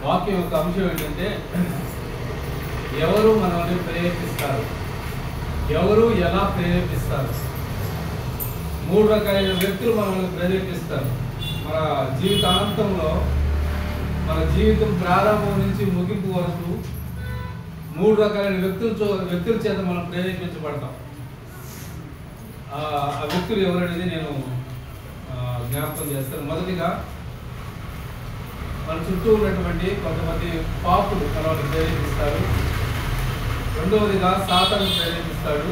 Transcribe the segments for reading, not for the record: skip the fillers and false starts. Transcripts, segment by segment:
వాక్యం యొక్క అంశం ఏంటంటే ఎవరు మనల్ని ప్రేరేపిస్తారు, ఎవరు ఎలా ప్రేరేపిస్తారు. 3 రకాలైన వ్యక్తులు మనల్ని ప్రేరేపిస్తారు. మన జీవితాంతంలో, మన జీవితం ప్రారంభం నుంచి ముగింపు వరకు 3 రకాలైన వ్యక్తుల చేత మనం ప్రేరేపించబడతాం. ఆ వ్యక్తులు ఎవరనేది నేను జ్ఞాపకం చేస్తాను. మొదటిగా మన చుట్టూ ఉన్నటువంటి కొంతమంది పాపులు మనల్ని ప్రేరేపిస్తారు. రెండవదిగా సాతాను ప్రేరేపిస్తాడు.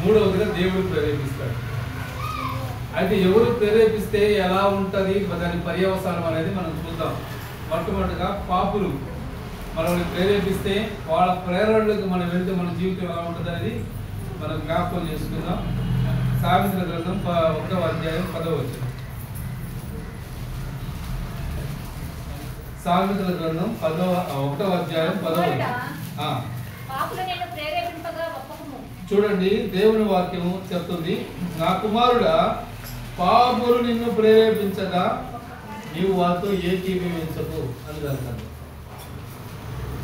మూడవదిగా దేవుడు ప్రేరేపిస్తాడు. అయితే ఎవరు ప్రేరేపిస్తే ఎలా ఉంటుంది, దాని పర్యవసానం అనేది మనం చూద్దాం. మొట్టమొదటిగా పాపులు మనల్ని ప్రేరేపిస్తే వాళ్ళ ప్రేరణలకు మనం వెళ్తే మన జీవితం ఎలా ఉంటుంది అనేది మనం జ్ఞాపకం చేసుకుందాం. సామెతల గ్రంథం 1వ అధ్యాయం 10వ వచనం. సామెతల గ్రంథం 1వ అధ్యాయం 10వ వచనం. చూడండి, దేవుని వాక్యము చెప్తుంది, నా కుమారుడా, పాపులు నిన్ను ప్రేరేపించగా నీవు వారితో ఏకీభవించకు అని వెళ్తాను.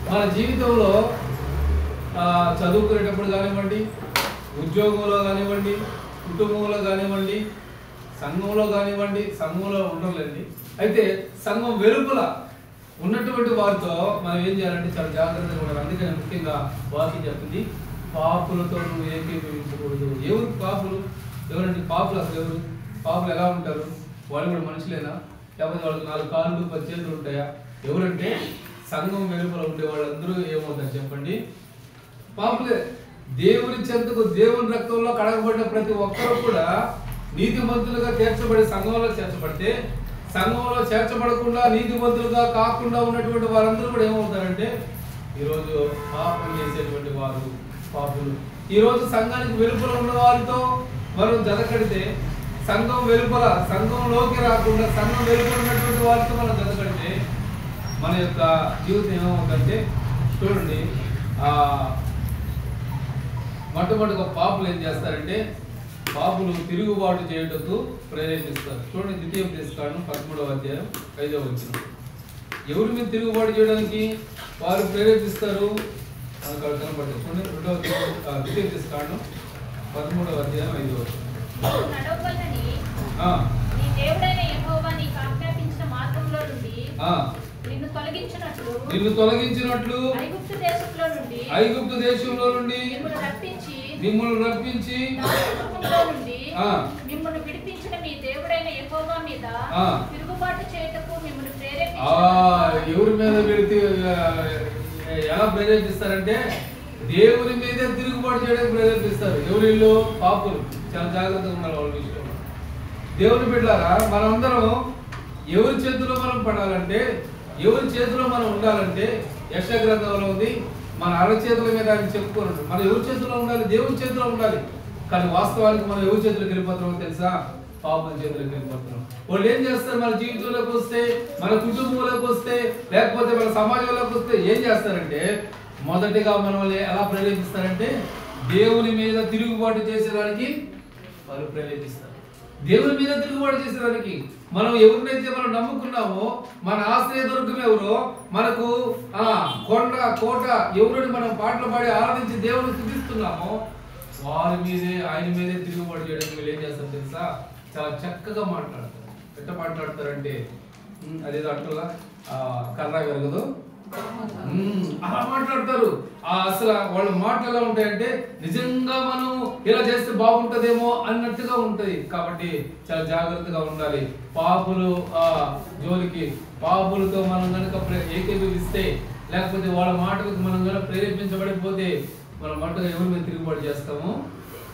మన జీవితంలో చదువుకునేటప్పుడు కానివ్వండి, ఉద్యోగంలో కానివ్వండి, కుటుంబంలో కానివ్వండి, సంఘంలో కానివ్వండి, సంఘంలో ఉండలేండి, అయితే సంఘం వెలుపల ఉన్నటువంటి వారితో మనం ఏం చేయాలంటే చాలా జాగ్రత్తగా ఉండాలి. అందుకని ముఖ్యంగా వాక్యం చెప్తుంది, పాపులతో నువ్వు ఏకీభవించకూడదు. ఎవరు పాపులు? ఎవరంటే పాపులు అసలు ఎవరు? పాపులు ఎలా ఉంటారు? వాళ్ళు కూడా మనుషులేనా? లేకపోతే వాళ్ళకి 4 కాళ్ళు 10 చేతులు ఉంటాయా? ఎవరంటే సంఘం వెలుపల ఉండే వాళ్ళందరూ ఏమవుతారు చెప్పండి? పాపులే. దేవుని చెంతకు, దేవుని రక్తంలో కడగబడిన ప్రతి ఒక్కరు కూడా నీతిమంతులుగా చేర్చబడి సంఘంలో చేర్చబడితే, సంఘంలో చేర్చబడకుండా నీతిమంతులుగా కాకుండా ఉన్నటువంటి వారందరూ కూడా ఏమవుతారంటే ఈరోజు పాపం చేసేటువంటి వారు పాపులు. ఈరోజు సంఘానికి వెలుపల ఉన్న వారితో మనం జతకడితే, సంఘం వెలుపల, సంఘంలోకి రాకుండా సంఘం వెలుపల ఉన్నటువంటి వారితో మనం జతకడితే మన యొక్క జీవితం ఏమవుతుందంటే, చూడండి, మొట్టమొదటిగా పాపులు ఏం చేస్తారంటే పాపులు తిరుగుబాటు చేయటకు ప్రేరేపిస్తారు. చూడండి, ద్వితీయోపదేశకాండం 13వ అధ్యాయం 5వ వచనం. ఎవరి మీద తిరుగుబాటు చేయడానికి వారు ప్రేరేపిస్తారు మనకు అక్కడ కనపడుతుంది. చూడండి, ద్వితీయోపదేశకాండం 13వ అధ్యాయం 5వ వచనం. నిన్ను తొలగించినట్లు ఐగుప్తు దేశంలో నుండి మిమ్మల్ని రప్పించి మిమ్మల్ని విడిపించిన మీ దేవుడైన యెహోవా మీద తిరుగుబాటు చేయటకు మిమ్మల్ని ప్రేరేపించారు. ఎవరి మీద ఎలా ప్రేరేపిస్తారంటే దేవుని మీదే తిరుగుబాటు చేయడానికి ప్రేరేపిస్తారు. ఎవరిలో? పాపులు. చాలా జాగ్రత్తగా ఉన్నారు వాళ్ళ విషయంలో. దేవుని బిడ్డలారా, మనందరం ఎవరి చేతిలో మనం పడాలంటే, ఎవరి చేతిలో మనం ఉండాలంటే యెషయా గ్రంథంలో ఉంది, మన అరచేతుల మీద ఆయన చెప్పుకోను. మనం ఎవరి చేతిలో ఉండాలి? దేవుని చేతిలో ఉండాలి. కానీ వాస్తవానికి మనం ఎవరి చేతులకు వెళ్ళిపోతున్నామో తెలుసా? పాపం చేతులకు వెళ్ళిపోతున్నాం. వాళ్ళు ఏం చేస్తారు? మన జీవితంలోకి వస్తే, మన కుటుంబంలోకి వస్తే, లేకపోతే మన సమాజంలోకి వస్తే ఏం చేస్తారంటే, మొదటిగా మనల్ని ఎలా ప్రేరేపిస్తారంటే దేవుని మీద తిరుగుబాటు చేసేదానికి వారు ప్రేరేపిస్తారు. దేవుని మీద తిరుగుబాటు చేసేదానికి మనం ఎవరినైతే మనం నమ్ముకున్నామో, మన ఆశ్రయదుర్గం ఎవరో, మనకు కొండ కోట ఎవరిని మనం పాటలు పాడి ఆరాధించి దేవుని స్తుతిస్తున్నామో వారి మీదే, ఆయన మీదే తిరుగుబాటు చేయడానికి వీళ్ళు ఏం చేస్తారు తెలుసా? చాలా చక్కగా మాట్లాడతారు. ఎట్లా మాట్లాడతారంటే అదేదో అంటున్నా కర్ర వెరగదు అలా మాట్లాడతారు. అసలు వాళ్ళ మాటలు ఎలా ఉంటాయంటే నిజంగా మనం ఇలా చేస్తే బాగుంటదేమో అన్నట్టుగా ఉంటది. కాబట్టి చాలా జాగ్రత్తగా ఉండాలి. పాపులు జోలికి, పాపులతో మనం కనుక ఏకీభవిస్తే, లేకపోతే వాళ్ళ మాటలకు మనం కనుక ప్రేరేపించబడిపోతే మన మాటగా ఎవరి మీద తిరుగుబాటు చేస్తామో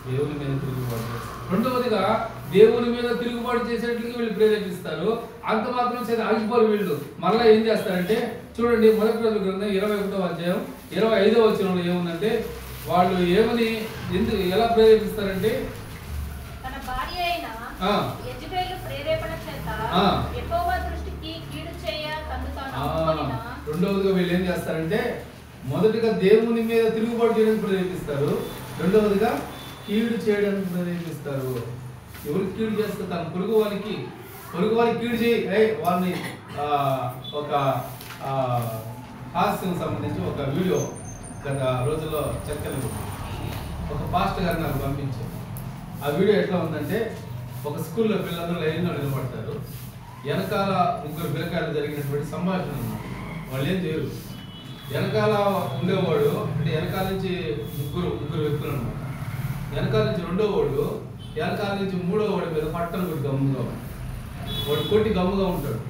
దేవుని మీద తిరుగుబాటు చేస్తాం. రెండవదిగా దేవుని మీద తిరుగుబాటు చేసేట్లుగా వీళ్ళు ప్రేరేపిస్తారు. అంత మాత్రం చేత ఆగిపోరు వీళ్ళు. మళ్ళీ ఏం చేస్తారంటే చూడండి, మొదటి రోజు గ్రంథం 21వ అధ్యాయం 25వ వచనంలో ఏముందంటే వాళ్ళు ఏమని ఎలా ప్రేరేపిస్తారంటే, తన భార్య అయిన యెజబెలు ప్రేరేపణ చేత యెహోవా దృష్టికి కీడు చేయ తన్ను తాను అమ్ముకొనిన. రెండవదిగా వీళ్ళు ఏం చేస్తారంటే మొదటిగా దేవుని మీద తిరుగుబాటు చేయడానికి ప్రేరేపిస్తారు. రెండవదిగా కీడు చేయడానికి ప్రేరేపిస్తారు. ఎవరికి కీడు చేస్తారు? తన పొరుగు వారికి కీడు చేయి, వారిని ఒక హాస్యం సంబంధించి ఒక వీడియో గత రోజుల్లో చర్చలు ఒక పాస్టర్ గారు నాకు పంపించారు. ఆ వీడియో ఎట్లా ఉందంటే, ఒక స్కూల్లో పిల్లలందరూ లైన్లో నిలబడతారు. వెనకాల ముగ్గురు పిల్లకాయలు జరిగినటువంటి సంభాషణ అన్నమాట. వాళ్ళు ఏం చేయరు. వెనకాల ఉండేవాడు అంటే వెనకాల నుంచి ముగ్గురు వ్యక్తులు అనమాట. వెనకాల నుంచి రెండోవాడు వెనకాల నుంచి మూడోవాడి మీద పట్టణ కొట్టి గమ్ముగా ఉంటాడు. వాడు కొట్టి గమ్ముగా ఉంటాడు.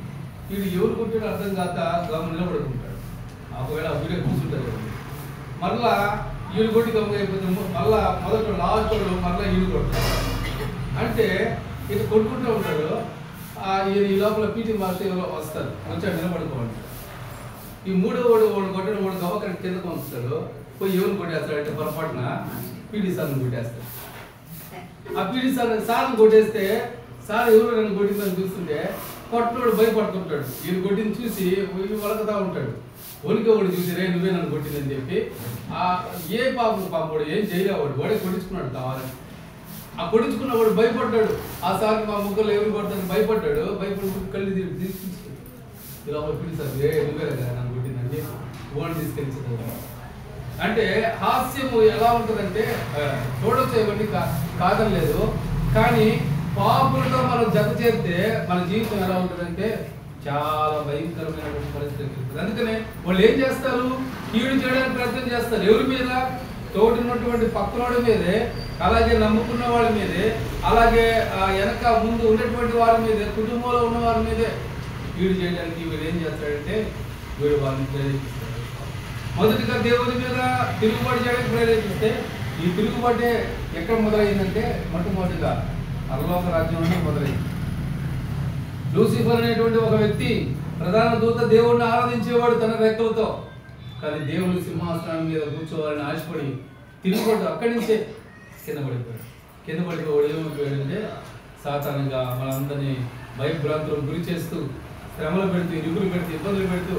వీడు ఎవరు కొట్టాడో అర్థం కాక గమ్ము నిలబడుకుంటాడు. ఒకవేళ ఆ వీడియో కూర్చుంటారు. మళ్ళా ఈడు కొట్టి గమ్ముగా అయిపోతే మళ్ళా మొదట లాస్ట్ వాడు మళ్ళీ ఈడు కొడతాడు. అంటే ఇది కొట్టుకుంటూ ఉంటాడు. ఈ లోపల పీటీ మాస్టర్ వస్తారు, వచ్చాడు నిలబడుకోమంటాడు. ఈ మూడోవాడు కొట్టడం వాడు గవ్వకర కిందకు వస్తాడు. పోయి ఎవరు కొట్టేస్తాడు అంటే పొరపాటున పీటీ సార్ని కొట్టేస్తాడు. ఆ పీటీ సార్ని కొట్టేస్తే సార్ ఎవరు నన్ను కొట్టిందని చూస్తుంటే కొట్టోడు భయపడుతుంటాడు. ఈయన కొట్టింది చూసి వలకతా ఉంటాడు. ఒలికేవాడు చూసి రే నువ్వే నన్ను కొట్టిందని చెప్పి ఏ పాపడు ఏం చేయలేవాడు, వాడే కొట్టించుకున్నాడు కావాలని. ఆ కొట్టించుకున్నవాడు భయపడ్డాడు. ఆ సార్కి మా ముగ్గురు ఎవరు కొడతాను భయపడ్డాడు. భయపడి కళ్ళు తీసుకుంటాడు. ఇలా పీటీ సార్ రే నువ్వే కదా నన్ను కొట్టిందని ఓన్ తీసుకెళ్ళి. అంటే హాస్యము ఎలా ఉంటుందంటే చూడొచ్చు, ఇవన్నీ కాదని లేదు, కానీ పాపులతో మనం జత చేస్తే మన జీవితం ఎలా ఉంటుందంటే చాలా భయంకరమైనటువంటి పరిస్థితి ఉంటుంది. అందుకనే వాళ్ళు ఏం చేస్తారు, కీడు చేయడానికి ప్రయత్నం చేస్తారు. ఎవరి మీద? తోటి ఉన్నటువంటి పక్కనోడి మీదే, అలాగే నమ్ముకున్న వాళ్ళ మీదే, అలాగే వెనక ముందు ఉన్నటువంటి వారి మీదే, కుటుంబంలో ఉన్న వారి మీదే కీడు చేయడానికి వీడు ఏం చేస్తాడంటే వీడు వాళ్ళని ప్రేరేపిస్తాడు. మొదటిగా దేవుని మీద తిరుగుబాటు చేయడానికి ప్రేరేపిస్తే ఈ తిరుగుబాటే ఎక్కడ మొదలైందంటే మొట్టమొదటిగా పరలోక రాజ్యంలోనే మొదలైంది. లూసిఫర్ అనేటువంటి ఒక వ్యక్తి, ప్రధాన దూత, దేవుడిని ఆరాధించేవాడు తన రెక్కలతో. కానీ దేవుని సింహాసనం మీద కూర్చోవాలని ఆశపడి తిరుగుబాటు అక్కడి నుంచే కింద పడిపోయాడు. ఏమైపోయాడంటే సాతానుగా మనందరినీ భయభ్రాంతులకు గురి చేస్తూ, శ్రమలు పెడుతూ, ఇరుకులు పెడుతూ, ఇబ్బందులు పెడుతూ,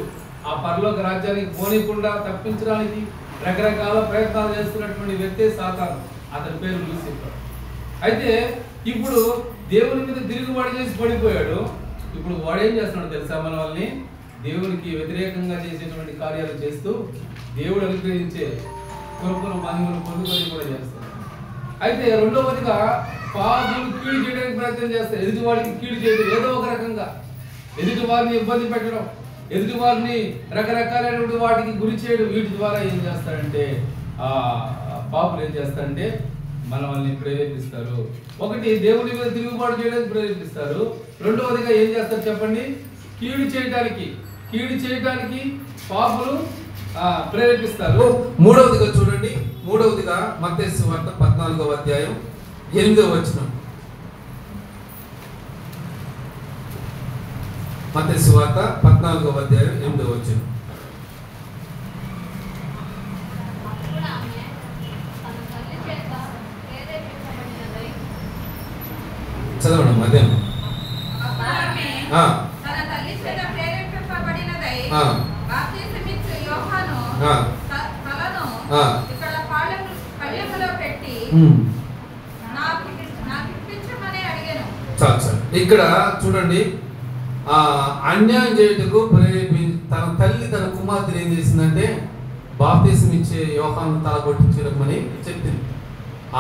ఆ పరలోక రాజ్యానికి పోనీకుండా తప్పించడానికి రకరకాల ప్రయత్నాలు చేస్తున్నటువంటి వ్యక్తే సాతాను. అతని పేరు లూసిఫర్. అయితే ఇప్పుడు దేవుని మీద తిరుగుబాటు చేసి పడిపోయాడు. ఇప్పుడు వాడు ఏం చేస్తున్నాడు తెలుసా? మన వాళ్ళని దేవునికి వ్యతిరేకంగా చేసేటువంటి కార్యాలు చేస్తూ దేవుడు అనుగ్రహించే కృపను మహిమను పొందుకొని కూడా చేస్తాడు. అయితే రెండవదిగా పాపులు కీడు చేయడానికి ప్రయత్నం చేస్తారు. ఎదుటి వాడికి కీడు చేయడం, ఏదో ఒక రకంగా ఎదుటి వారిని ఇబ్బంది పెట్టడం, ఎదుటి వారిని రకరకాలైనటువంటి వాటికి గురి చేయడం. వీటి ద్వారా ఏం చేస్తారంటే పాపులు ఏం చేస్తారంటే మన వాళ్ళని ప్రేరేపిస్తారు. ఒకటి దేవుని మీద తిరుగుబాటు చేయడానికి ప్రేరేపిస్తారు. రెండవదిగా ఏం చేస్తారు చెప్పండి? కీడు చేయడానికి పాపులు ప్రేరేపిస్తారు. మూడవదిగా చూడండి, మత్తయి సువార్త 14వ అధ్యాయం 8వ వచనం. మత్తయి సువార్త 14వ అధ్యాయం 8వ వచనం. చదవండి మధ్యాహ్నం. ఇక్కడ చూడండి, అన్యాయం చేయుటకు తన తల్లి తన కుమార్తెను ఏం చేసిందంటే బాప్తిసం ఇచ్చే యోహాను తల కొట్టించడమని చెప్పింది.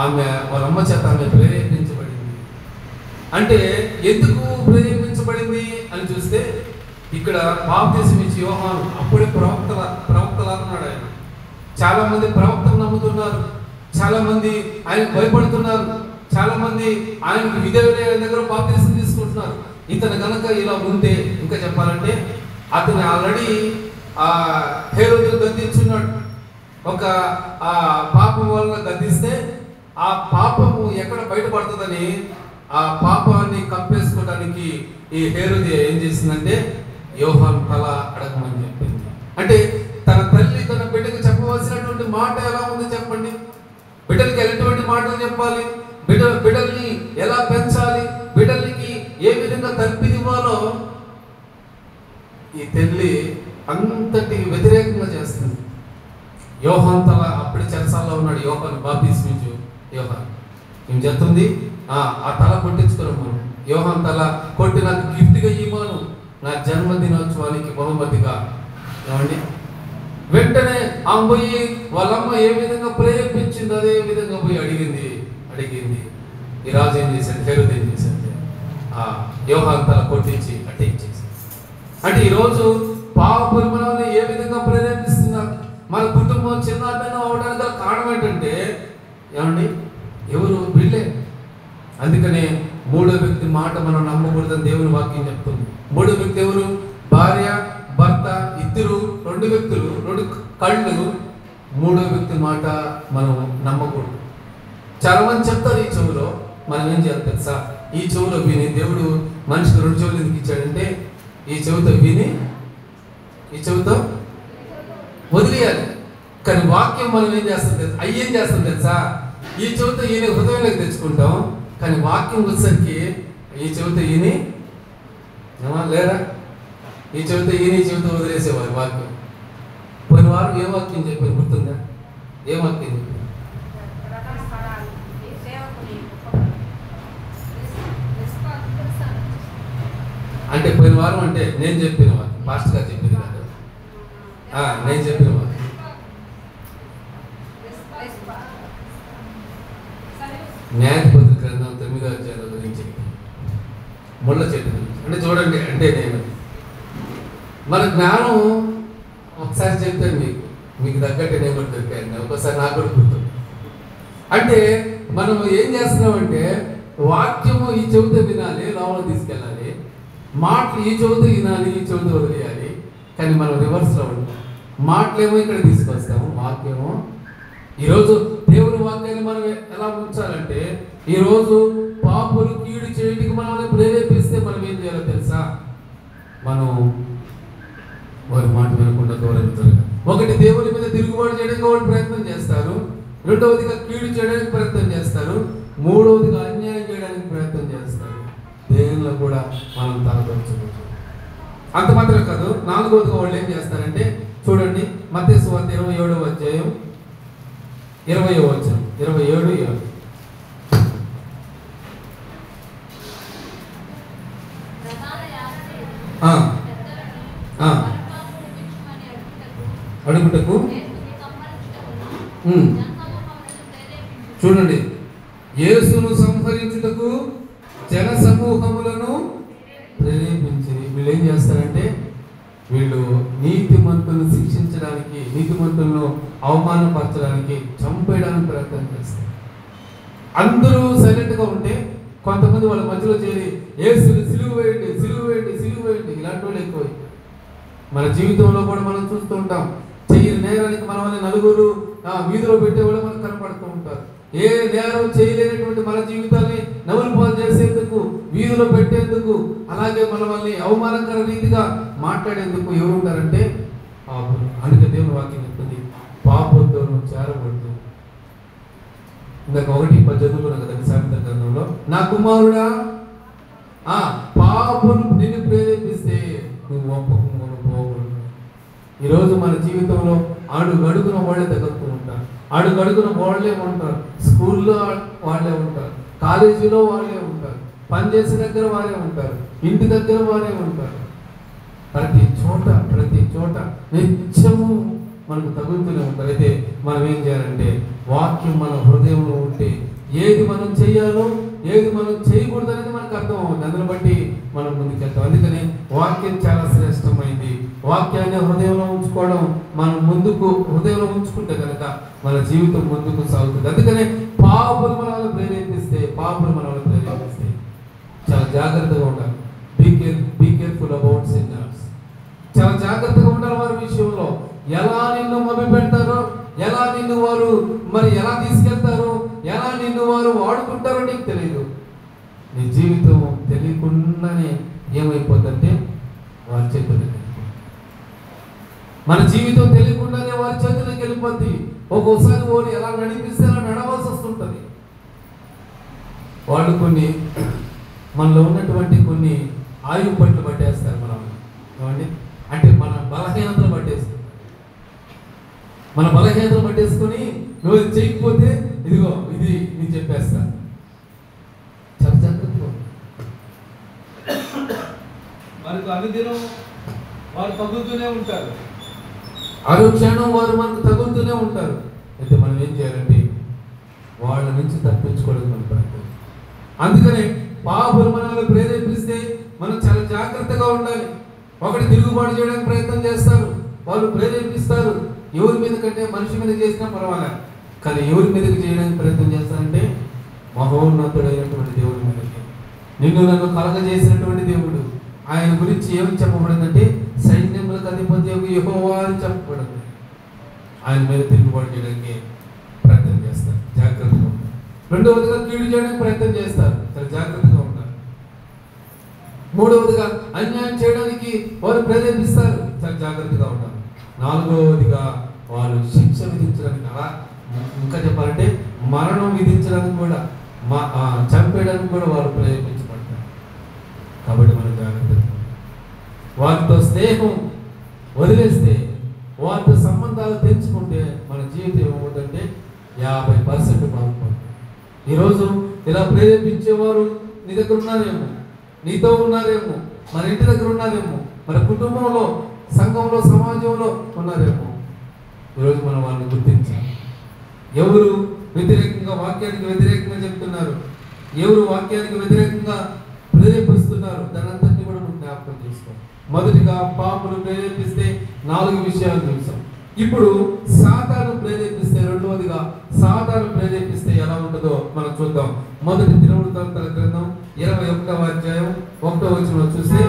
ఆమె వాళ్ళ అమ్మ చేత ఆమె ప్రేరేపించబడింది. అంటే ఎందుకు ప్రేరేపించబడింది అని చూస్తే, ఇక్కడ బాప్తిసం ఇచ్చే యోహాను అప్పుడే ప్రవక్తలాగున్నాడు ఆయన. చాలా మంది ప్రవక్తలు నమ్ముతున్నారు, చాలా మంది ఆయనకు భయపడుతున్నారు, చాలా మంది ఆయనకు విధేయులైన దగ్గర బాప్తిసం తీసుకుంటున్నారు. ఇతను కనుక ఇలా ఉంటే, ఇంకా చెప్పాలంటే అతను ఆల్రెడీ హేరోదును గద్దించున్నాడు. ఒక పాపం వల్ల గద్దిస్తే ఆ పాపము ఎక్కడ బయటపడుతుందని ఆ పాపాన్ని కప్పేసుకోవడానికి ఈ హేరోది ఏం చేసిందంటే యోహాను తల అడగమని చెప్పింది. అంటే తన తల్లి తన బిడ్డకు చెప్పవలసినటువంటి మాట ఎలా ఉంది చెప్పండి? బిడ్డలకి ఎలాంటి మాటలు చెప్పాలి, బిడ్డల్ని ఎలా పెంచాలి, బిడ్డలకి ఏ విధంగా తర్పిదివ్వాలో ఈ తల్లి అంతటి వ్యతిరేకంగా చేస్తుంది. యోహాను తల అప్పుడే చెరసాల్లో ఉన్నాడు. యోహాను బాప్తిసం యోహాను ఏం చెప్తుంది? ఆ తల కొట్టించుకున్నాం. యోహాను తల కొట్టి నాకు గిఫ్ట్గా ఇవ్వను, నా జన్మదినోత్సవానికి బహుమతిగా ఏమండి? వెంటనే ఆమె పోయి వాళ్ళమ్మ ఏ విధంగా ప్రేరేపించింది అదే విధంగా పోయి అడిగింది. ఈ రాజు ఏం చేశాడు, హేరోదు ఏం చేశాడు, యోహాను తల కొట్టించి అట్టే ఇచ్చేసి. అంటే ఈరోజు పాప పరిమళాన్ని ఏ విధంగా ప్రేరేపిస్తున్నారు? మన కుటుంబం చిన్నతనం అవడానికి గల కారణం ఏంటంటే ఏమండి, ఎవరు? వీళ్ళే. అందుకనే మూడో వ్యక్తి మాట మనం నమ్మకూడదని దేవుని వాక్యం చెప్తుంది. మూడో వ్యక్తి ఎవరు? భార్య భర్త ఇద్దరు, రెండు వ్యక్తులు, రెండు కళ్ళు. మూడో వ్యక్తి మాట మనం నమ్మకూడదు. చాలా మంది చెప్తారు ఈ చెవులో. మనం ఏం చేయాలి తెలుసా? ఈ చెవులో విని, దేవుడు మనిషికి రెండు చెవులు ఎందుకు ఇచ్చాడంటే ఈ చెవితో విని ఈ చెవితో వదిలేయాలి. కానీ వాక్యం మనం ఏం చేస్తాం తెలుసా? ఏం చేస్తాం తెలుసా? ఈ చెవితో ఈయన హృదయంలోకి తెచ్చుకుంటాం. కానీ వాక్యం వచ్చేసరికి ఈ చెవితో ఈయని లేరా, ఈ చెవితో ఈయన ఈ చెవితో వదిలేసేవారు వాక్యం. పోయిన వారం ఏ వాక్యం చెప్పారు గుర్తుందా? ఏ వాక్యం చెప్పారు? అంటే పోయిన వారం అంటే నేను చెప్పిన వారు, పాస్టర్ గారు చెప్పింది కాదు, నేను చెప్పిన వారు. న్యాయపత్రిక గ్రంథం 9వ అధ్యాయం గురించి, ముళ్ళ చెట్టు గురించి. అంటే చూడండి, అంటే నేను మన జ్ఞానం ఒకసారి చెప్తాను మీకు తగ్గట్టు నేను కూడా దొరికాను, ఒకసారి నాకు కూడా గుర్తుంది. అంటే మనం ఏం చేస్తున్నామంటే వాక్యము ఈ చెవితో వినాలి, లోపల తీసుకెళ్ళాలి. మాటలు ఈ చెవితో వినాలి, ఈ చెవితో వదిలేయాలి. కానీ మనం రివర్స్లో ఉంటాం. మాటలేమో ఇక్కడ తీసుకొస్తాము, వాక్యమో. ఈరోజు దేవుని వాక్యాన్ని మనం ఎలా ఉంచాలంటే, ఈరోజు పాపులు కీడు చేయడానికి మనల్ని ప్రేరేపిస్తే మనం ఏం చేయాలో తెలుసా? మనం వారి మాట వినకుండా దూరం జరగాలి. ఒకటి, దేవుని మీద తిరుగుబాటు చేయడానికి వాళ్ళు ప్రయత్నం చేస్తారు. రెండవదిగా కీడు చేయడానికి ప్రయత్నం చేస్తారు. మూడవదిగా అన్యాయం చేయడానికి ప్రయత్నం చేస్తారు. దేవునిలో కూడా మనం తలదొచ్చవచ్చు. అంత మాత్రం కాదు, నాలుగవదిగా వాళ్ళు ఏం చేస్తారంటే చూడండి, మత్తయి సువార్త 27వ అధ్యాయం 20వ వచనం, 27, 20. అడుగుటకు చూడండి, యేసును సంహరించుటకు జన సమూహములను ప్రేరేపించి వీళ్ళు ఏం చేస్తారంటే వీళ్ళు నీతిమంతులను శిక్షించడానికి, నీతిమంతులను అవమానపరచడానికి, చంపేయడానికి ప్రయత్నం చేస్తారు. అందరూ సైలెంట్గా ఉంటే కొంతమంది వాళ్ళ మధ్యలో చేరి యేసుని సిలువ వేయండి, సిలువ వేయండి, సిలువ వేయండి, ఇలాంటి వాళ్ళు ఎక్కువ. మన జీవితంలో కూడా మనం చూస్తూ ఉంటాం. చెయ్యని నేరానికి మన వల్ల నలుగురు వీధిలో పెట్టేవాళ్ళు మనకు కనపడుతూ ఉంటారు. ఏ నేరం చేయలేనటువంటి మన జీవితాన్ని నవ్వులు పాలు చేసేందుకు, వీధిలో పెట్టేందుకు, అలాగే మన వాళ్ళని అవమానకర రీతిగా మాట్లాడేందుకు ఎవరు ఉంటారంటే పాపులు. అందుకే దేవుని వాక్యం చెప్తుంది, పాపంతో చేరబడుతూ. ఇందాక 1:18 కదా సామెతల గ్రంథంలో, నా కుమారుడా పాపులు నిన్ను ప్రేరేపిస్తే నువ్వు ఒప్పుకోను పోకూడదు. ఈరోజు మన జీవితంలో అడుగడుగున వాళ్ళే తగ్గుతూ ఉంటారు. అడుగడుగున వాళ్ళే ఉంటారు. స్కూల్లో వాళ్ళే ఉంటారు, కాలేజీలో వాళ్ళే ఉంటారు, పనిచేసే దగ్గర వారే ఉంటారు, ఇంటి దగ్గర వారే ఉంటారు. ప్రతి చోట నిత్యము మనకు తగులుతూనే ఉంటారు. అయితే మనం ఏం చేయాలంటే వాక్యం మన హృదయంలో ఉంటే ఏది మనం చేయాలో, ఏది మనం చేయకూడదు అనేది మనకు అర్థం అవుతుంది. అందుని బట్టి మనం ముందుకెళ్తాం. అందుకని వాక్యం చాలా శ్రేష్టమైంది. వాక్యాన్ని హృదయంలో ఉంచుకోవడం, మనం ముందుకు హృదయంలో ఉంచుకుంటే కనుక మన జీవితం ముందుకు సాగుతుంది. అందుకనే పాపులు మనల్ని ప్రేరేపిస్తే చాలా జాగ్రత్తగా ఉండాలి. Be careful about sinners. చాలా జాగ్రత్తగా ఉండాలి వారి విషయంలో. ఎలా నిన్ను మభ్య పెడతారో, ఎలా నిన్ను వారు ఎలా తీసుకెళ్తారో, ఎలా నిన్ను వారు వాడుకుంటారో నీకు తెలియదు. నీ జీవితం తెలియకుండానే ఏమైపోతుందంటే వారి చేతులకి, మన జీవితం తెలియకుండానే వారి చేతులకు వెళ్ళిపోద్ది. ఒక్కోసారి వారు ఎలా నడిపిస్తే అలా నడవాల్సి వస్తుంటుంది. వాళ్ళు మనలో ఉన్నటువంటి కొన్ని ఆయువు పట్లు పట్టేస్తారు మనం. ఏమండి అంటే మన బలహీనతలు పట్టేస్తారు. మన బలహీనతలు పట్టేసుకొని నువ్వు చేయకపోతే ఇదిగో ఇది నేను చెప్పేస్తా. చాలా జాగ్రత్తగా మనకు అనుదినం వారు తగ్గుతూనే ఉంటారు. క్షణం వారు మనకు తగులుతూనే ఉంటారు. అయితే మనం ఏం చేయాలంటే వాళ్ళ నుంచి తప్పించుకోవడం మన ప్రయత్నం. అందుకనే పాపులు మనల్ని ప్రేరేపిస్తే మనం చాలా జాగ్రత్తగా ఉండాలి. ఒకటి తిరుగుబాటు చేయడానికి ప్రయత్నం చేస్తారు, వాళ్ళు ప్రేరేపిస్తారు. ఎవరి మీద కంటే మనిషి మీద చేసినా పర్వాలేదు, కానీ ఎవరి మీదకి చేయడానికి ప్రయత్నం చేస్తారంటే మహోన్నతుడైనటువంటి దేవుడి మీదకి. నిన్ను నన్ను కలగజేసినటువంటి దేవుడు, ఆయన గురించి ఏమని చెప్పబడిందంటే సైన్యములకు అధిపతి యెహోవా అని చెప్పబడింది. ఆయన మీద తిరుగుబాటు చేయడానికి ప్రయత్నం చేస్తారు, జాగ్రత్తగా ఉంటారు. రెండవదిగా కీడు చేయడానికి ప్రయత్నం చేస్తారు, చాలా జాగ్రత్తగా ఉంటారు. మూడవదిగా అన్యాయం చేయడానికి వారు ప్రేరేపిస్తారు, చాలా జాగ్రత్తగా ఉంటారు. నాలుగవదిగా వాళ్ళు శిక్ష విధించడానికి, అలా ఇంకా చెప్పాలంటే మరణం విధించడానికి కూడా, చంపేయడానికి కూడా వారు ప్రేరేపించబడతారు. కాబట్టి మనం జాగ్రత్తగా వారితో స్నేహం వదిలేస్తే, వారితో సంబంధాలు తెంచుకుంటే మన జీవితం ఏమవుతుందంటే 50% బాగుపడుతుంది. ఈరోజు ఇలా ప్రేరేపించేవారు నీ దగ్గర ఉన్నారేమో, నీతో ఉన్నారేమో, మన ఇంటి దగ్గర ఉన్నారేమో, మన కుటుంబంలో, సంఘంలో, సమాజంలో ఉన్నారేమో. ఈరోజు మనం వాళ్ళని గుర్తించాలి. ఎవరు వ్యతిరేకంగా, వాక్యానికి వ్యతిరేకంగా చెప్తున్నారు, ఎవరు వాక్యానికి వ్యతిరేకంగా ప్రేరేపిస్తున్నారు, దాని అంతటినీ కూడా మనం జ్ఞాపకం చేసుకోవాలి. మొదటిగా పాపులు ప్రేరేపిస్తే 4 విషయాలు చూసాం. ఇప్పుడు సాతాను ప్రేరేపిస్తే, రెండవదిగా సాతాను ప్రేరేపిస్తే ఎలా ఉంటుందో మనం చూద్దాం. మొదటి దినవృత్తాంతాల గ్రంథం 21వ అధ్యాయం 1వ వచనంలో చూస్తే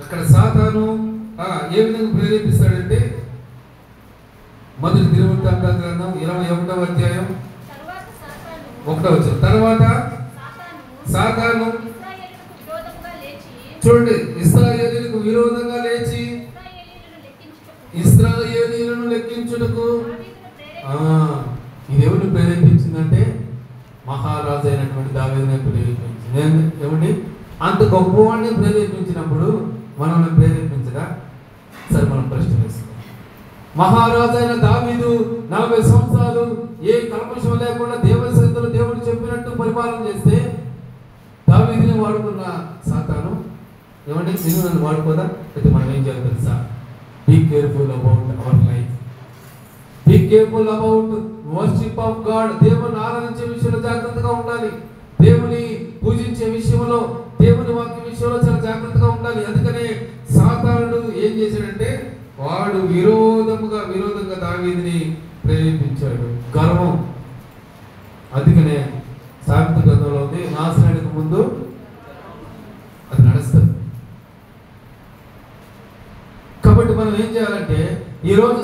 అక్కడ సాతాను ఏ విధంగా ప్రేరేపిస్తాడంటే, మొదటి దినవృత్తాంతాల గ్రంథం 21వ అధ్యాయం 1వ వచనం. తర్వాత సాతాను చూడండి, ఇశ్రాయేలీయులకు విరోధంగా లేచి ఇశ్రాయేలీయులను లెక్కించుటకు ఇది ఎవరిని ప్రేరేపించిందంటే మహారాజు అయినటువంటి దావీదుని ప్రేరేపించింది. ఏమండి, అంత గొప్పవాడిని ప్రేరేపించినప్పుడు మనల్ని ప్రేరేపించగా? సరే, మనం ప్రశ్న వేస్తాం. మహారాజు అయిన దావీదు 40 సంవత్సరాలు ఏ కల్మషం లేకుండా దేవుని శ్రద్ధలు దేవుడు చెప్పినట్టు పరిపాలన చేస్తే, దావీదుని వాడుకున్న సాతాను ఏమంటే నిన్ను నన్ను వాడుకోదా? అయితే మనం ఏం చేయాలి తెలుసా? Be careful about our life, be careful about worship of God. దేవుని ఆరాధించే విషయంలో జాగ్రత్తగా ఉండాలి. దేవుని పూజించే విషయంలో, దేవుని వాక్య విషయంలో చాలా జాగ్రత్తగా ఉండాలి. అందుకనే సాతానుడు ఏం చేశాడంటే, వాడు విరోధంగా దావీదుని ప్రేరేపించాడు. గర్వం. అందుకనే సామెత గ్రంథంలో ఉంది, నాశనానికి ముందు అది నడుస్తుంది. కాబట్టి మనం ఏం చేయాలంటే, ఈరోజు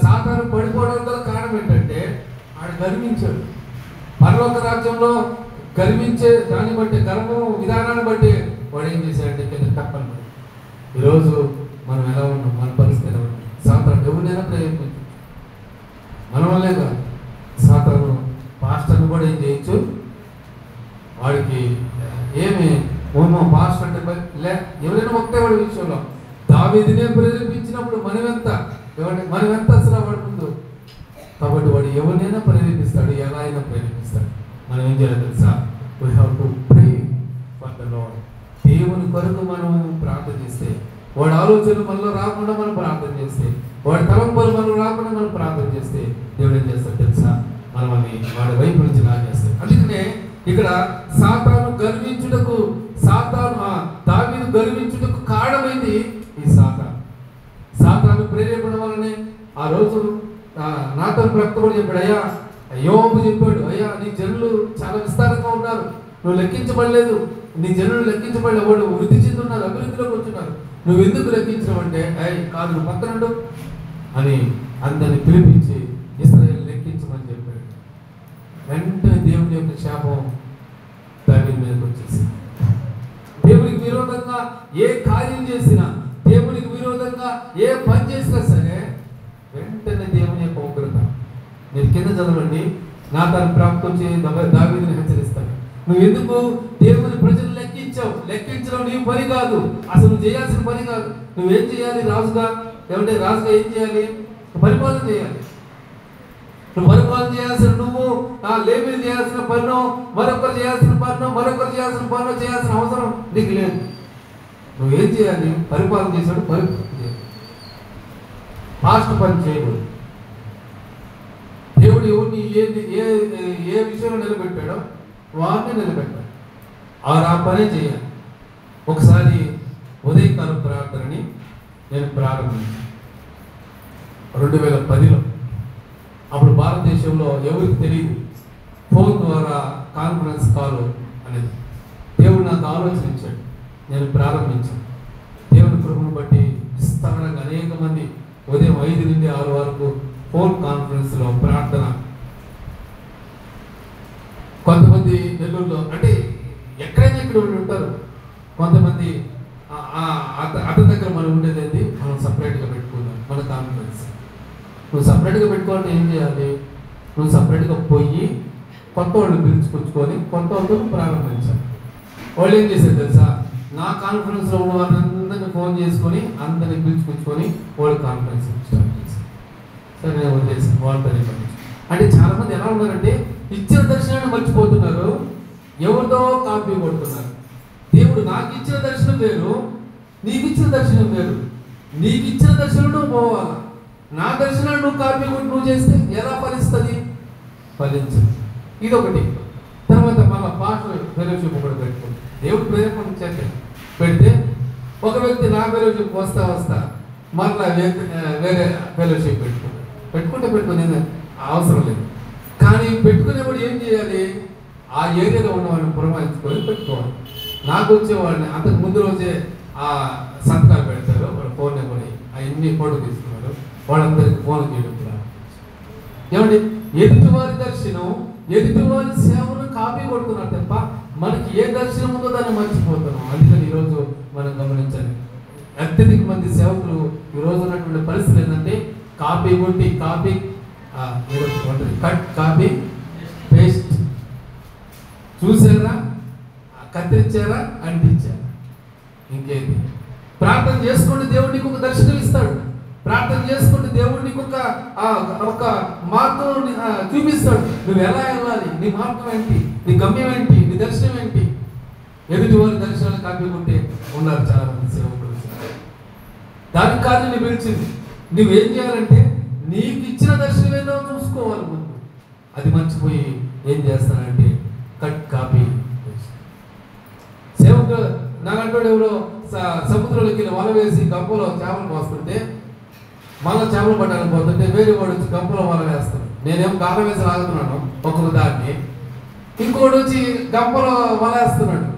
సాతాను పడిపోవడం గల కారణం ఏంటంటే, ఆడు గర్వించాడు. పరలోక రాజ్యంలో గర్వించే దాన్ని బట్టి, గర్వం విధానాన్ని బట్టి వాడు ఏం చేశాడంటే కింద తప్పని పడి. ఈరోజు మనం ఎలా ఉన్నాం, మన పరిస్థితి ఎలా ఉన్నాం? సాతాను ఎవరినైనా ప్రేరేపించు, మన వల్లే కాదు. సాతాను పాస్టర్ని కూడా ఏం చేయొచ్చు, వాడికి ఏమి పాస్టర్ అంటే ఎవరైనా ఒకటే వాడి విషయంలో. దావీదునే ప్రేరేపించినప్పుడు మనమెంత అసలు వాడి ముందు. కాబట్టి వాడు ఎవరినైనా ప్రేరేపిస్తాడు, ఎలా అయినా ప్రేరేపిస్తాడు. మనం ఏం చేయాలి తెలుసా? We have to pray for the lord. దేవుని కొరకు మనం ప్రార్థన చేస్తే, వాడి ఆలోచనలు మనలో రాకుండా మనం ప్రార్థన చేస్తే, వాడి తలంపులు మనం రాకుండా మనం ప్రార్థన చేస్తే, దేవుడు ఏం చేస్తాడు తెలుసా? మనల్ని వాడి వైపు నుంచి లాగేస్తాడు. అందుకనే ఇక్కడ సాతాను గర్వించుటకు, దావీదు గర్వించుటకు కారణమైంది ఈ సాతాను ప్రేరేపణ వల్లనే. ఆ రోజు నాతో ప్రవక్త చెప్పాడు, అయ్యా యోబు చెప్పాడు, అయ్యా నీ జనులు చాలా విస్తారంగా ఉన్నారు, నువ్వు లెక్కించబడలేదు, నీ జనులు లెక్కించబడలేదు, వాడు వృద్ధి చెందున్నారు, అభివృద్ధిలోకి వచ్చున్నారు, నువ్వు ఎందుకు లెక్కించడం అంటే, కాదు నువ్వు పక్కనుండు అని అందరిని పిలిపించి ఇశ్రాయేలు లెక్కించమని చెప్పాడు. వెంటనే దేవుని యొక్క శాపం దావీదు మీదకి వచ్చేసింది. దేవునికి విరోధంగా ఏ కార్యం చేసినా, దేవునికి విరోధంగా ఏ పని చేసినా సరే వెంటనే దేవుని యొక్క ఉగ్రత. మీరు కింద చదవండి, నాతాను ప్రాప్తం చేసి దావీదుని హెచ్చరిస్తాడు. నువ్వు ఎందుకు దేవుని ప్రజలు లెక్కించడం నీ పని కాదు, అసలు నువ్వు చేయాల్సిన పని కాదు. నువ్వేం చేయాలి? రాజుగా ఏం చేయాలి? పరిపాలన చేయాలి. నువ్వు పరిపాలన చేయాల్సిన, నువ్వు లేవీలు చేయాల్సిన పన్ను, మరొకరు చేయాల్సిన పన్ను చేయాల్సిన అవసరం నీకు లేదు. నువ్వేం చేయాలి? పరిపాలన చేశాడు, పరిపాలన చేయాలి. ఫాస్ట్ పని చేయకూడదు. దేవుడు ఎవరిని ఏ విషయంలో నిలబెట్టాడో వారిని నిలబెట్టాడు. ఆ పనే చేయాలి. ఒకసారి ఉదయకాల ప్రార్థనని నేను ప్రారంభించాను 2010లో. అప్పుడు భారతదేశంలో ఎవరికి తెలియదు ఫోన్ ద్వారా కాన్ఫరెన్స్ కాల్ అనేది. దేవుడు నాకు ఆలోచన ఇచ్చాడు, నేను ప్రారంభించాను. దేవుని కృపను బట్టి విస్తారంగా అనేక మంది ఉదయం 5 నుండి 6 వరకు ఫోన్ కాన్ఫరెన్స్లో ప్రార్థన. కొంతమంది నెల్లూరులో, అంటే ఎక్కడైనా ఇక్కడ ఉంటారు. కొంతమంది అతని దగ్గర మనం ఉండేది మనం సపరేట్గా పెట్టుకున్నాం మన కాన్ఫరెన్స్. నువ్వు సపరేట్గా పెట్టుకోవాలంటే ఏం చేయాలి? నువ్వు సపరేట్గా పోయి కొత్త వాళ్ళు పిలుచుకొచ్చుకొని కొత్త వాళ్ళతో ప్రారంభించాలి. వాళ్ళు ఏం చేశారు తెలుసా? నా కాన్ఫరెన్స్లో ఉన్న వాళ్ళని అందరినీ ఫోన్ చేసుకొని అందరినీ పిలుచుకొచ్చుకొని వాళ్ళు కాన్ఫరెన్స్ స్టార్ట్ చేశారు. సరే నేను వదిలేసాను వాళ్ళతో. అంటే చాలామంది ఎలా ఉన్నారంటే ఇచ్చిన దర్శనాన్ని మర్చిపోతున్నారు, ఎవరితో కాపీ కొడుతున్నారు. దేవుడు నాకు ఇచ్చిన దర్శనం వేరు, నీకు ఇచ్చిన దర్శనం వేరు. నీకు ఇచ్చిన దర్శనం నువ్వు పోవాలి. నా దర్శనాన్ని నువ్వు కాపీ కొట్టి నువ్వు చేస్తే ఎలా ఫలిస్తుంది? ఫలించదు. ఇదొకటి. తర్వాత మళ్ళీ పాస్టర్ ఫెలోషిప్ కూడా పెట్టుకోండి. దేవుడు ప్రేరేపణ చేస్తే పెడితే ఒక వ్యక్తి నా ఫెలోషిప్ వస్తా మళ్ళీ వేరే ఫెలోషిప్ పెట్టుకుంటే అవసరం లేదు. కానీ పెట్టుకునేవాడు ఏం చేయాలి? ఆ ఏరియాలో ఉన్న వాళ్ళని పురమాయించుకొని పెట్టుకోవాలి. నాకు వచ్చేవాడిని అంతకు ముందు రోజే ఆ సంతకాలు పెడతారు, వాళ్ళ ఫోన్ నెంబర్ అవన్నీ ఫోటో తీసుకున్నారు, వాళ్ళందరికీ ఫోన్ చేయడం. ఏమండి, ఎదుటివారి దర్శనం ఎదుటివారి సేవను కాపీ కొడుతున్నారు తప్ప మనకి ఏ దర్శనం ఉందో దాన్ని మర్చిపోతున్నాం. అందుకని ఈరోజు మనం గమనించాలి. అత్యధిక మంది సేవకులు ఈరోజు ఉన్నటువంటి పరిస్థితి ఏంటంటే కాపీ కొట్టి కట్ కాపీ పేస్ట్, చూసారా, కత్తిరించారా, అంటించారా, ఇంకేంటి? ప్రార్థన చేసుకోండి, దేవుడు నీకు ఒక దర్శనం ఇస్తాడు. ప్రార్థన చేసుకుంటే దేవుడు నీకు ఒక మార్గం చూపిస్తాడు. నువ్వు ఎలా వెళ్ళాలి, నీ మార్గం ఏంటి, నీ గమ్యం ఏంటి, నీ దర్శనం ఏంటి. ఎదుటి వారి దర్శనాలు కాపీ కొట్టే ఉన్నారు చాలా మంది సేవకులు. దానికి కాదు నేను పిలిచింది. నువ్వేం చేయాలంటే నీకు ఇచ్చిన దర్శనం ఏదో చూసుకోవాలి ముందు. అది మర్చిపోయి ఏం చేస్తానంటే కట్ కాపీ. సేవకు నాకంటోడు ఎవరో సముద్రంలోకి వల వేసి గంపలో చేపలు పోస్తుంటే, మళ్ళీ చేపలు పట్టడానికి పోతుంటే వేరే వాడు వచ్చి గంపలో వల వేస్తాడు. నేనేం గాలం వేసి లాగుతున్నాను ఒక్కొక్క దాన్ని, ఇంకోటి వచ్చి గంపలో వల వేస్తున్నాడు.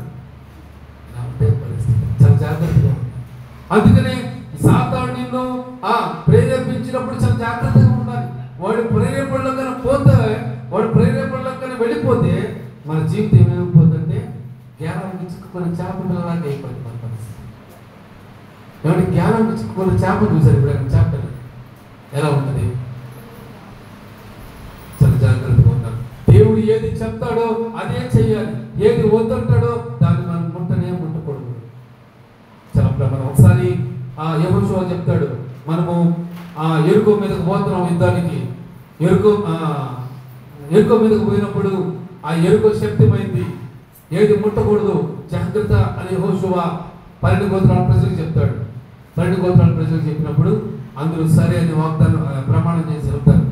చాలా జాగ్రత్తగా. అందుకనే సాతాను నిన్ను ప్రేరేపించినప్పుడు చాలా జాగ్రత్తగా ఉండాలి. వాడు ప్రేరేపణలో కన్నా పోతే, వాడు ప్రేరేపణలో కన్నా వెళ్ళిపోతే మన జీవితం ఏమైపోతుందంటే జ్ఞానానికి చిక్కుకున్న చేప పిల్లలాగా అయిపోయింది మన పరిస్థితి. ఏమంటే జ్ఞానానికి చిక్కుకున్న చేప చూసారు ఇప్పుడు చేప ఎలా ఉంటుంది? చాలా జాగ్రత్తగా ఉంటారు. దేవుడు ఏది చెప్తాడో అదే చెయ్యాలి, ఏది వద్దంటాడో దాన్ని మనం ముట్టకూడదు. చాలా ప్రమాదం. ఒకసారి యెహోషువ చెప్తాడు, మనము ఎరుకో మీదకు పోతున్నాం యుద్ధానికి. ఎరుకో మీదకు పోయినప్పుడు ఆ ఎరుకో శక్తిమైంది, ఏది ముట్టకూడదు, జాగ్రత్త అని యెహోషువ 12 గోత్రాల ప్రజలకు చెప్తాడు. 12 గోత్రాల ప్రజలకు చెప్పినప్పుడు అందరూ సరే అని వాగ్దానం ప్రమాణం చేసి వెళ్తారు.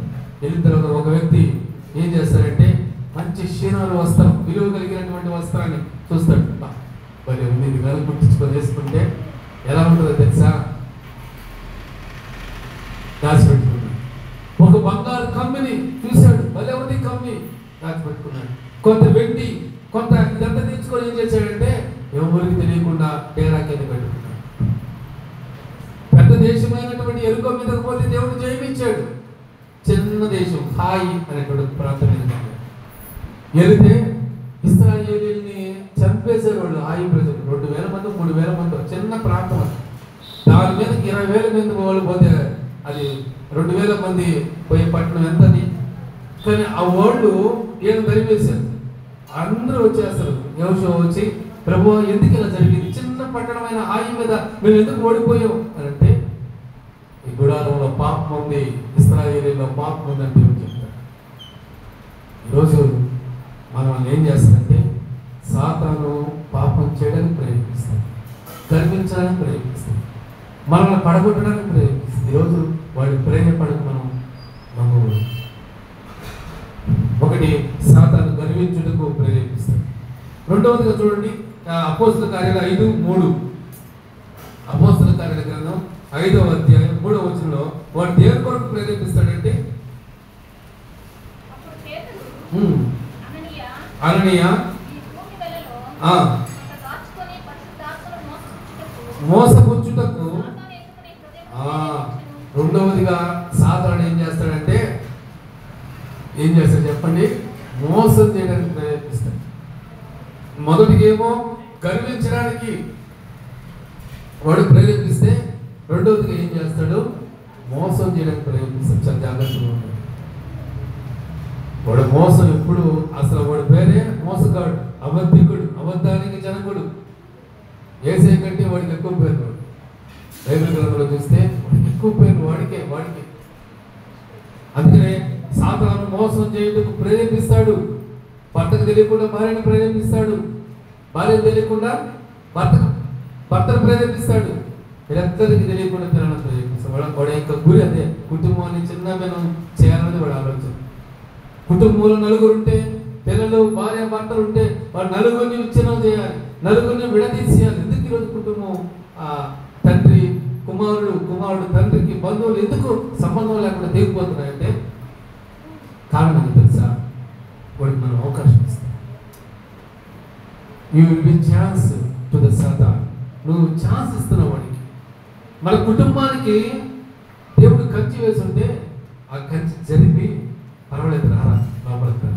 వెళ్ళిన తర్వాత ఒక వ్యక్తి ఏం చేస్తారంటే మంచి క్షీణాలు వస్త్రం, విలువ కలిగినటువంటి వస్త్రాన్ని చూస్తాడు. మరి ఉంది, ఇది వేల కుట్టించుకొని వేసుకుంటే ఎలా ఉంటుందో తెలుసా? దాచిపెట్టుకున్నాడు. ఒక బంగారు కమ్మిని చూశాడు, భలే ఉంది కమ్మి, దాచిపెట్టుకున్నాడు. కొంత వెండి, కొంత ఇదంతా తీసుకొని ఏం చేశాడంటే ఎవరికి తెలియకుండా డేరా కింద పెట్టుకున్నాడు. పెద్ద దేశమైనటువంటి ఎరుకో మీదకు పోతే దేవుడు జయమిచ్చాడు. చిన్న దేశం హాయి అనేటువంటి ప్రాంతం వెళితే ఇశ్రాయేలీయుల్ని చంపేశారు వాళ్ళు. హాయి ప్రజలు 2,000 మంది 3,000 మంది, చిన్న ప్రాంతం అది. దాని మీద 20,000 మంది వాళ్ళు పోతే అది 2,000 మంది పోయే పట్టణం ఎంతది. కానీ ఆ వాళ్ళు ఏదో తరివేశారు. అందరూ వచ్చేస్తారు. యెహోషువ వచ్చి, ప్రభువా ఎందుకు ఇలా జరిగింది? చిన్న పట్టణమైన హాయి మీద మేము ఎందుకు ఓడిపోయాం అని అంటే, ఈ గుడారంలో పాపం ఉంది, ఇశ్రాయేలీయుల్లో పాపం ఉంది అని దేవుడు చెప్తాడు. ఈరోజు మనం ఏం చేస్తామంటే సాతాను పాపం చేయడానికి ప్రయత్నిస్తాం, గర్వించడానికి ప్రయత్నిస్తాం, మనల్ని పడగొట్టడానికి ప్రయత్నిస్తాం. ఈరోజు వాడి ప్రేరేపణకు మనం ఒకటి సాతాను గర్వించుటకు ప్రేరేపిస్తాడు. రెండవదిగా చూడండి అపోస్తల కార్యాలు 5:3. అపోస్తల కార్యాల గ్రంథం 5వ అధ్యాయం 3వ వచనంలో వాడు దేవుని కొరకు ప్రేరేపిస్తాడంటే అననీయ మోసపుచ్చుటకు. రెండవదిగా సాతాను ఏం చేస్తాడంటే చెప్పండి, మోసం చేయడానికి ప్రయత్నిస్తాడు. మొదటికేమో గర్వించడానికి వాడు ప్రేరేపిస్తే, రెండవదిగా ఏం చేస్తాడు, మోసం చేయడానికి ప్రయత్నిస్తాడు. చాలా జాగ్రత్తగా ఉంటాడు. వాడు మోసం ఎప్పుడు అసలు వాడి పేరే మోసగాడు, అబద్ధికుడు, అబద్ధానికి జనకుడు. ఏసై కంటే వాడికి ఎక్కువ పేరు. వాడు బైబిల్ గ్రంథంలో చూస్తే వాడికి ఎక్కువ పేరు వాడికే. అందుకనే సాతాను మోసం చేయటకు ప్రేరేపిస్తాడు. భర్తకు తెలియకుండా భార్యను ప్రేరేపిస్తాడు, భార్యకు తెలియకుండా భర్తను ప్రేరేపిస్తాడు, వీళ్ళందరికీ తెలియకుండా పిల్లలను ప్రేరేపిస్తాడు. వాడి యొక్క గురి అదే, కుటుంబాన్ని చిన్నమెనం చేయాలనేది వాడు ఆలోచన. కుటుంబంలో నలుగురు ఉంటే, పిల్లలు భార్య భర్తలు ఉంటే వాడు నలుగురిని విచ్ఛిన్నం చేయాలి, నలుగురిని విడదీసేయాలి. ఎందుకు ఈరోజు కుటుంబం తండ్రి కుమారుడు తండ్రికి బంధువులు ఎందుకు సంబంధం లేకుండా తెగిపోతున్నాయంటే కారణం తెలుసా? వాడికి మనం అవకాశం ఇస్తాం. You will be chance to the Satan. నువ్వు ఛాన్స్ ఇస్తున్నావు వాడికి. మన కుటుంబానికి దేవుడు కంచి వేసుంటే ఆ కంచి జరిపి పర్వాలేదు రారా లోపలికి రా,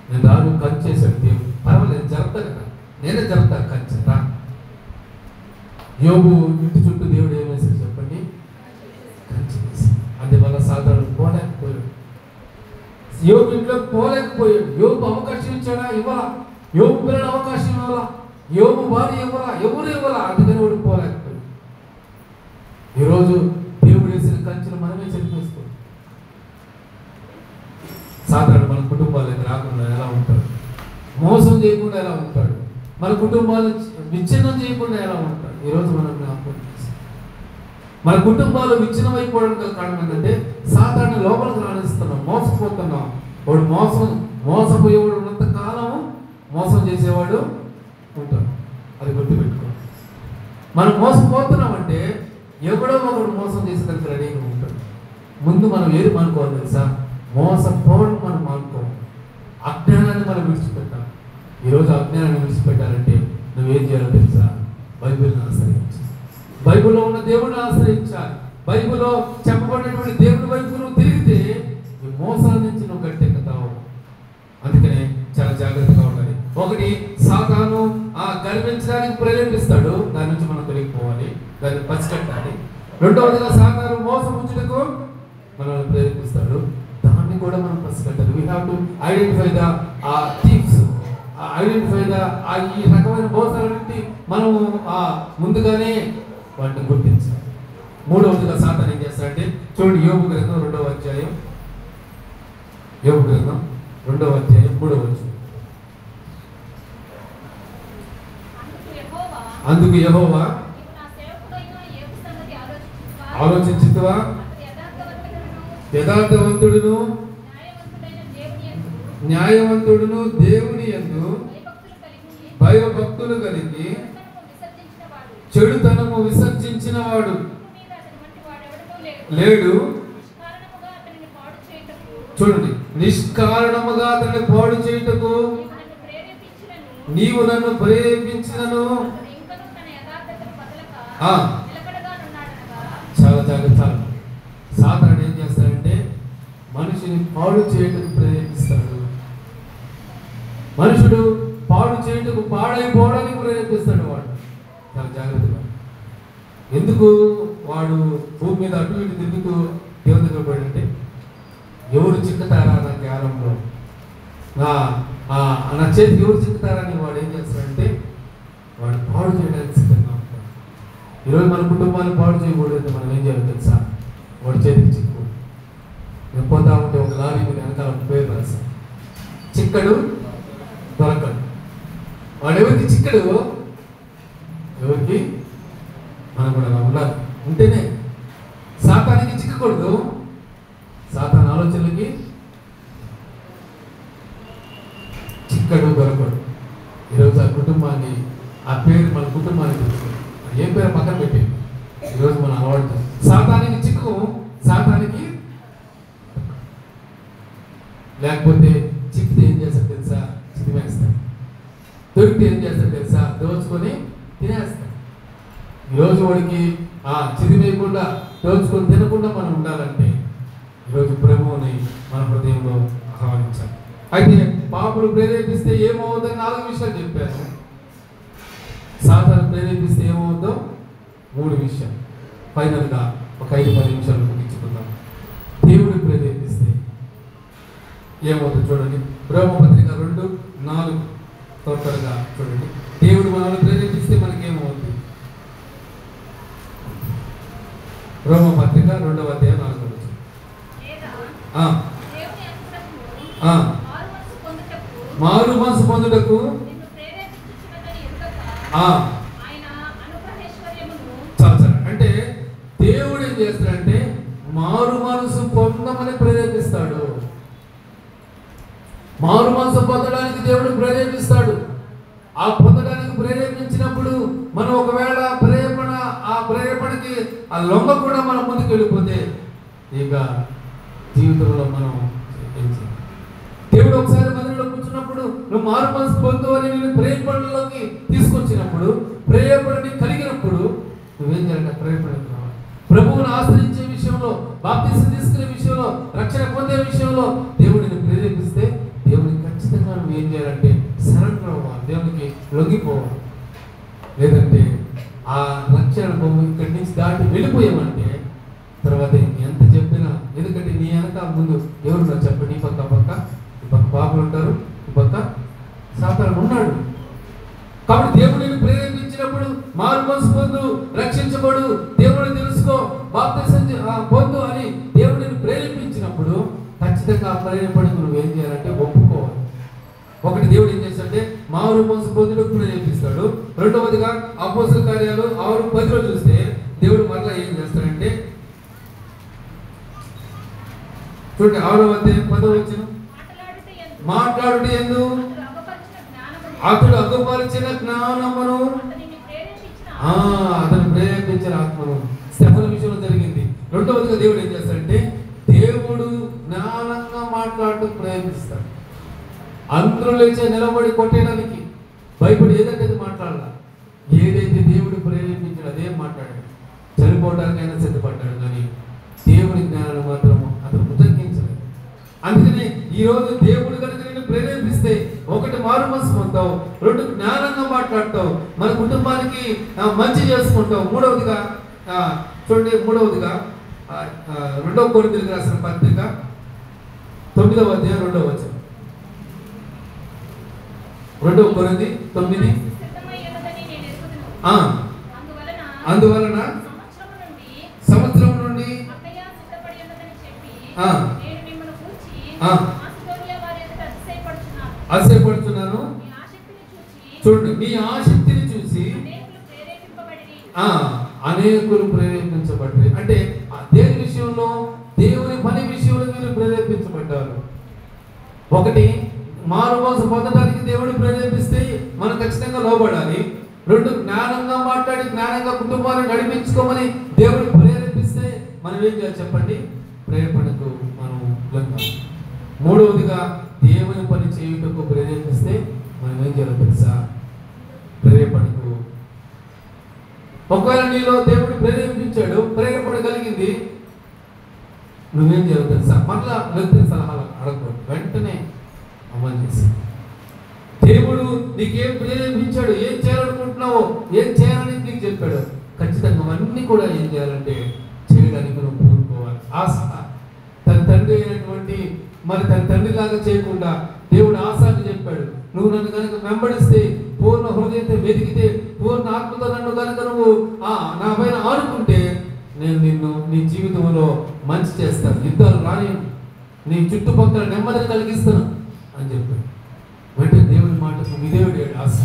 నేను రాను కంచి చేశాడు దేవుడు, పర్వాలేదు జరుగుతా కదా, నేనే జరుగుతా కంచి రా. యోబు ఇంటి చుట్టూ దేవుడు ఏం వేశాడు చెప్పండి? కంచి వేసి. అందువల్ల సాధారణ పోలేకపోయాడు. యోబు ఇంట్లో పోలేకపోయాడు. యోబు అవకాశం ఇచ్చాడా? ఇవ్వాలా. యోబు పిల్లలు అవకాశం ఇవ్వాలా, యోబు భార్య ఇవ్వాలా, ఎవరు ఇవ్వాలా. అందుకని వాడు పోలేకపోయాడు. ఈరోజు దేవుడు వేసిన కంచెను మనమే చెరిపేసుకో. సాధారణ మన కుటుంబాలకు రాకుండా ఎలా ఉంటాడు, మోసం చేయకుండా ఎలా ఉంటాడు, మన కుటుంబాలు విచ్ఛిన్నం చేయకుండా ఎలా ఉంటాడు. ఈరోజు మనం జ్ఞాపకం చేస్తాం. మన కుటుంబాలు విచ్ఛిన్నం అయిపోవడానికి కారణం ఏంటంటే సాధారణ లోపలికి రాణిస్తున్నాం, మోసపోతున్నాం. వాడు మోసపోయేవాడు ఉన్నంత కాలం మోసం చేసేవాడు ఉంటాడు. అది గుర్తుపెట్టుకో. మనం మోసపోతున్నామంటే ఎవడో ఒకడు మోసం చేసేదానికి రెడీగా ఉంటాడు. ముందు మనం ఏది మానుకోవాలి తెలుసా? మోసపోవడం మనం మానుకోవాలి. అజ్ఞానాన్ని మనం విడిచిపెట్టాలి. ఈరోజు అజ్ఞానాన్ని విడిచిపెట్టాలంటే నువ్వేం చేయాలో తెలుసా? బైబిల్ని ఆశ్రయించాలి. బైబిల్లో ఉన్న దేవుడిని ఆశ్రయించాలి. బైబిల్లో చెప్పబడినటువంటి దేవుడి వైపు నువ్వు తిరిగితే ఈ మోసాల నుంచి నువ్వు గట్టెక్కుతావు. అందుకనే చాలా జాగ్రత్తగా ఉండాలి. ఒకటి, సాతాను గర్వించడానికి ప్రేరేపిస్తాడు, దాని నుంచి మనం తొలగిపోవాలి, దాన్ని పసిగట్టాలి. రెండవదిగా సాతాను మోసపుచ్చుటకు మనల్ని ప్రేరేపిస్తాడు, దాన్ని కూడా మనం పసిగట్టాలి. We have to identify the thieves, identify the ఈ రకమైన మోసాలన్నింటి మనము ముందుగానే వాటిని గుర్తించాలి. మూడవదిగా సాతాను ఏం చేస్తాడంటే చూడండి, యోబు గ్రంథం 2వ అధ్యాయం 3వ వచనం. అందుకు యెహోవా ఆలోచించుదువా, యథార్థవంతుడును న్యాయవంతుడును దేవుని యందు భయభక్తులు కలిగి చెడుతనము విసర్జించిన వాడు లేడు. చూడండి, నిష్కారణముగా అతన్ని పాడు చేయుటకు నీవు నన్ను ప్రేరేపించినను. చాలా జాగ్రత్త. సాతాను ఏం చేస్తాడంటే మనిషిని పాడు చేయటకు ప్రేరేపిస్తాడు. మనుషుడు పాడు చేయటకు, పాడైపోవడానికి ప్రేరేపిస్తాడు వాడు. చాలా జాగ్రత్తగా. ఎందుకు వాడు భూమి మీద అటు ఇటు తిరుగుతూ దేవుని దగ్గర పోయాడంటే ఎవరు చిక్కుతారా నా జ్ఞానంలో, నా చేతికి ఎవరు చిక్కుతారని వాడు ఏం చేస్తాడంటే వాడు పాడు చేయడానికి సిద్ధంగా ఉంటాడు. ఈరోజు మన కుటుంబాన్ని పాడు చేయకూడదు. మనం ఏం చేయాలి తెలుసా? వాడి చేతికి చిక్కు. నేను పోతా ఉంటే ఒక లారీ మీద వెనకాల పేరు రాసి చిక్కడు దొరకడు. వాడు ఎవరికి చిక్కడు, ఎవరికి మనం కూడా ఉండాలి. ఉంటేనే ఏం పేరు పక్కన పెట్టి ఈరోజు మనం అలవాటు సాతానికి చిక్కు, సాతానికి లేకపోతే చిక్కితే ఏం చేస్తాడు తెలుసా? చితిమేస్తాడు. దొరికితే ఏం చేస్తాడు తెలుసా? దోచుకొని తినేస్తాడు. ఈరోజు వాడికి చితిమేయకుండా దోచుకొని తినకుండా మనం ఉండాలంటే ఈరోజు ప్రభువుని మన హృదయంలో ఆహ్వానించాలి. అయితే పాపులు ప్రేరేపిస్తే ఏమవుతుందని 4 విషయాలు చెప్పారు. సాతాను ప్రేరేపిస్తే ఏమవుతుందో 3 విషయాలు. ఫైనల్గా ఒక 5-10 నిమిషాలు ముగించుకుందాం. దేవుడు ప్రేరేపిస్తే ఏమవుతుంది చూడండి. రోమపత్రిక 2:4 త్వరగా చూడండి. దేవుడు మనల్ని ప్రేరేపిస్తే మనకేమవుతుంది? రోమపత్రిక 2వ అధ్యాయం 4వ వచనం. మారు మనసు పొందుటకు అంటే దేవుడు ఏం చేస్తాడంటే మారు మనసు పొందమని ప్రేరేపిస్తాడు. మారు మనసు పొందడానికి దేవుడు ప్రేరేపిస్తాడు. ఆ పొందడానికి ప్రేరేపించినప్పుడు మనం ఒకవేళ ప్రేరేపణకి ఆ లొంగ కూడా మనం ముందుకు వెళ్ళిపోతే ఇక జీవితంలో మనం దేవుడు ఒకసారి మందిరంలో కూర్చున్నప్పుడు నువ్వు మారు మనసు పొందు అని నేను ప్రేరేపణలోకి తీసుకొచ్చినప్పుడు, ప్రేరేపణని కలిగినప్పుడు నువ్వేం చేయాలంటే ప్రేరేపణకి రావాలి. ప్రభువును ఆశ్రయించే విషయంలో, బాప్తిసం తీసుకునే విషయంలో, రక్షణ పొందే విషయంలో దేవుడిని ప్రేరేపిస్తే దేవుడికి ఖచ్చితంగా నువ్వు ఏం చేయాలంటే సరెండర్ అవ్వాలి, దేవునికి లొంగిపోవాలి. లేదంటే ఆ రక్షణ ఇక్కడి నుంచి దాటి వెళ్ళిపోయామంటే తర్వాత ఎంత చెప్పినా, ఎందుకంటే నీ వెనక ముందు ఎవరున్నారు చెప్పండి. ఈ పక్క బాబులు ఉంటారు, ఈ పక్క సాతాను ఉన్నాడు. కాబట్టి దేవుడిని ప్రేరేపించినప్పుడు మారు మనసు పొందు, రక్షించబడు, దేవుడిని తెలుసుకో, బాప్తిసం పొందు అని దేవుడిని ప్రేరేపించినప్పుడు ఖచ్చితంగా ఆ ప్రేరేపణకు నువ్వేం చేయాలంటే ఒప్పుకోవాలి. ఒకటి దేవుడు ఏం చేస్తాడంటే మారు మనసు పొందుటకు ప్రేరేపిస్తాడు. రెండవదిగా అపోస్తల కార్యాలు 6:10 చూస్తే దేవుడు మరలా ఏం చేస్తాడంటే చూడండి 6వ అధ్యాయం 10వ వచనం. మాట్లాడుట యందు అతడు అగ్గుపరిచిన జ్ఞానమును అతను ప్రేరేపించిన ఆత్మను స్తెఫను విషయంలో జరిగింది. రెండవదిగా దేవుడు ఏం చేస్తాడంటే దేవుడు జ్ఞానంగా మాట్లాడుతూ ప్రేరేపిస్తాడు. అందరూ లేచే నిలబడి కొట్టేయడానికి భయపడి ఏదంటే మాట్లాడాల. ఏదైతే దేవుడు ప్రేరేపించాడు అదే మాట్లాడాడు. చనిపోవడానికైనా సిద్ధపడ్డాడు, కానీ దేవుడి జ్ఞానాన్ని మాత్రం అతను ఉటంకించలేదు. అందుకని ఈరోజు దేవుడు కనుక నేను ప్రేరేపిస్తే ఒకటి మారు మనసు పొందుతావు, 2 జ్ఞానంగా మాట్లాడతావు, మన కుటుంబానికి మంచి చేసుకుంటావు. మూడవదిగా చూడండి, 2వ కొరింథీయులకు రాసిన పత్రిక 9వ అధ్యాయం 2వ వచనం. 2వ కొరింథీ 9. అందువలన సంవత్సరం నుండి అతిశయపడుతున్నాను. చూడండి, నీ ఆసక్తిని చూసి అనేకులు ప్రేరేపించబడ్డారు. అంటే దేని విషయంలో? దేవుని పని విషయంలో మీరు ప్రేరేపించబడ్డారు. ఒకటి మారు మనసు పొందడానికి దేవుడు ప్రేరేపిస్తే మనం ఖచ్చితంగా లోబడాలి. 2 జ్ఞానంగా మాట్లాడి జ్ఞానంగా కుటుంబాన్ని నడిపించుకోమని దేవుడు ప్రేరేపిస్తే మనం ఏం చేయాలి చెప్పండి? ప్రేరేపణకు మనం లొంగాలి. మూడవదిగా దేవుని పని చేయుటకు ప్రేరేపిస్తే మనం ఏం చేయాలో తెలుసా? ప్రేరేపణకు ఒకవేళ నీలో దేవుడు ప్రేరేపించాడు, ప్రేరేపణ కలిగింది, నువ్వేం చేయాలో తెలుసా? మరలా వ్యక్తి సలహాలు అడగకూడదు, వెంటనే అమలు చేసి దేవుడు నీకేం ప్రేరేపించాడు, ఏం చేయాలనుకుంటున్నావో, ఏం చేయాలని నీకు చెప్పాడు, ఖచ్చితంగా అవన్నీ కూడా ఏం చేయాలంటే చేయడానికి నువ్వు పూనుకోవాలి. తన తండ్రి అయినటువంటి తన తండ్రిలాగా చేయకుండా దేవుడు ఆశాకు చెప్పాడు, నువ్వు నన్ను కనుక వెంబడిస్తే, పూర్ణ హృదయంతో వెతికితే, పూర్ణ ఆత్మతో నన్ను కనుక నువ్వు నా పైన ఆడుకుంటే నేను నిన్ను నీ జీవితంలో మంచి చేస్తాను, యుద్ధాలు రానియను, నీ చుట్టుపక్కల నెమ్మదిని కలిగిస్తాను అని చెప్పాడు. వెంటనే దేవుని మాటకు విధేయుడే ఆశ.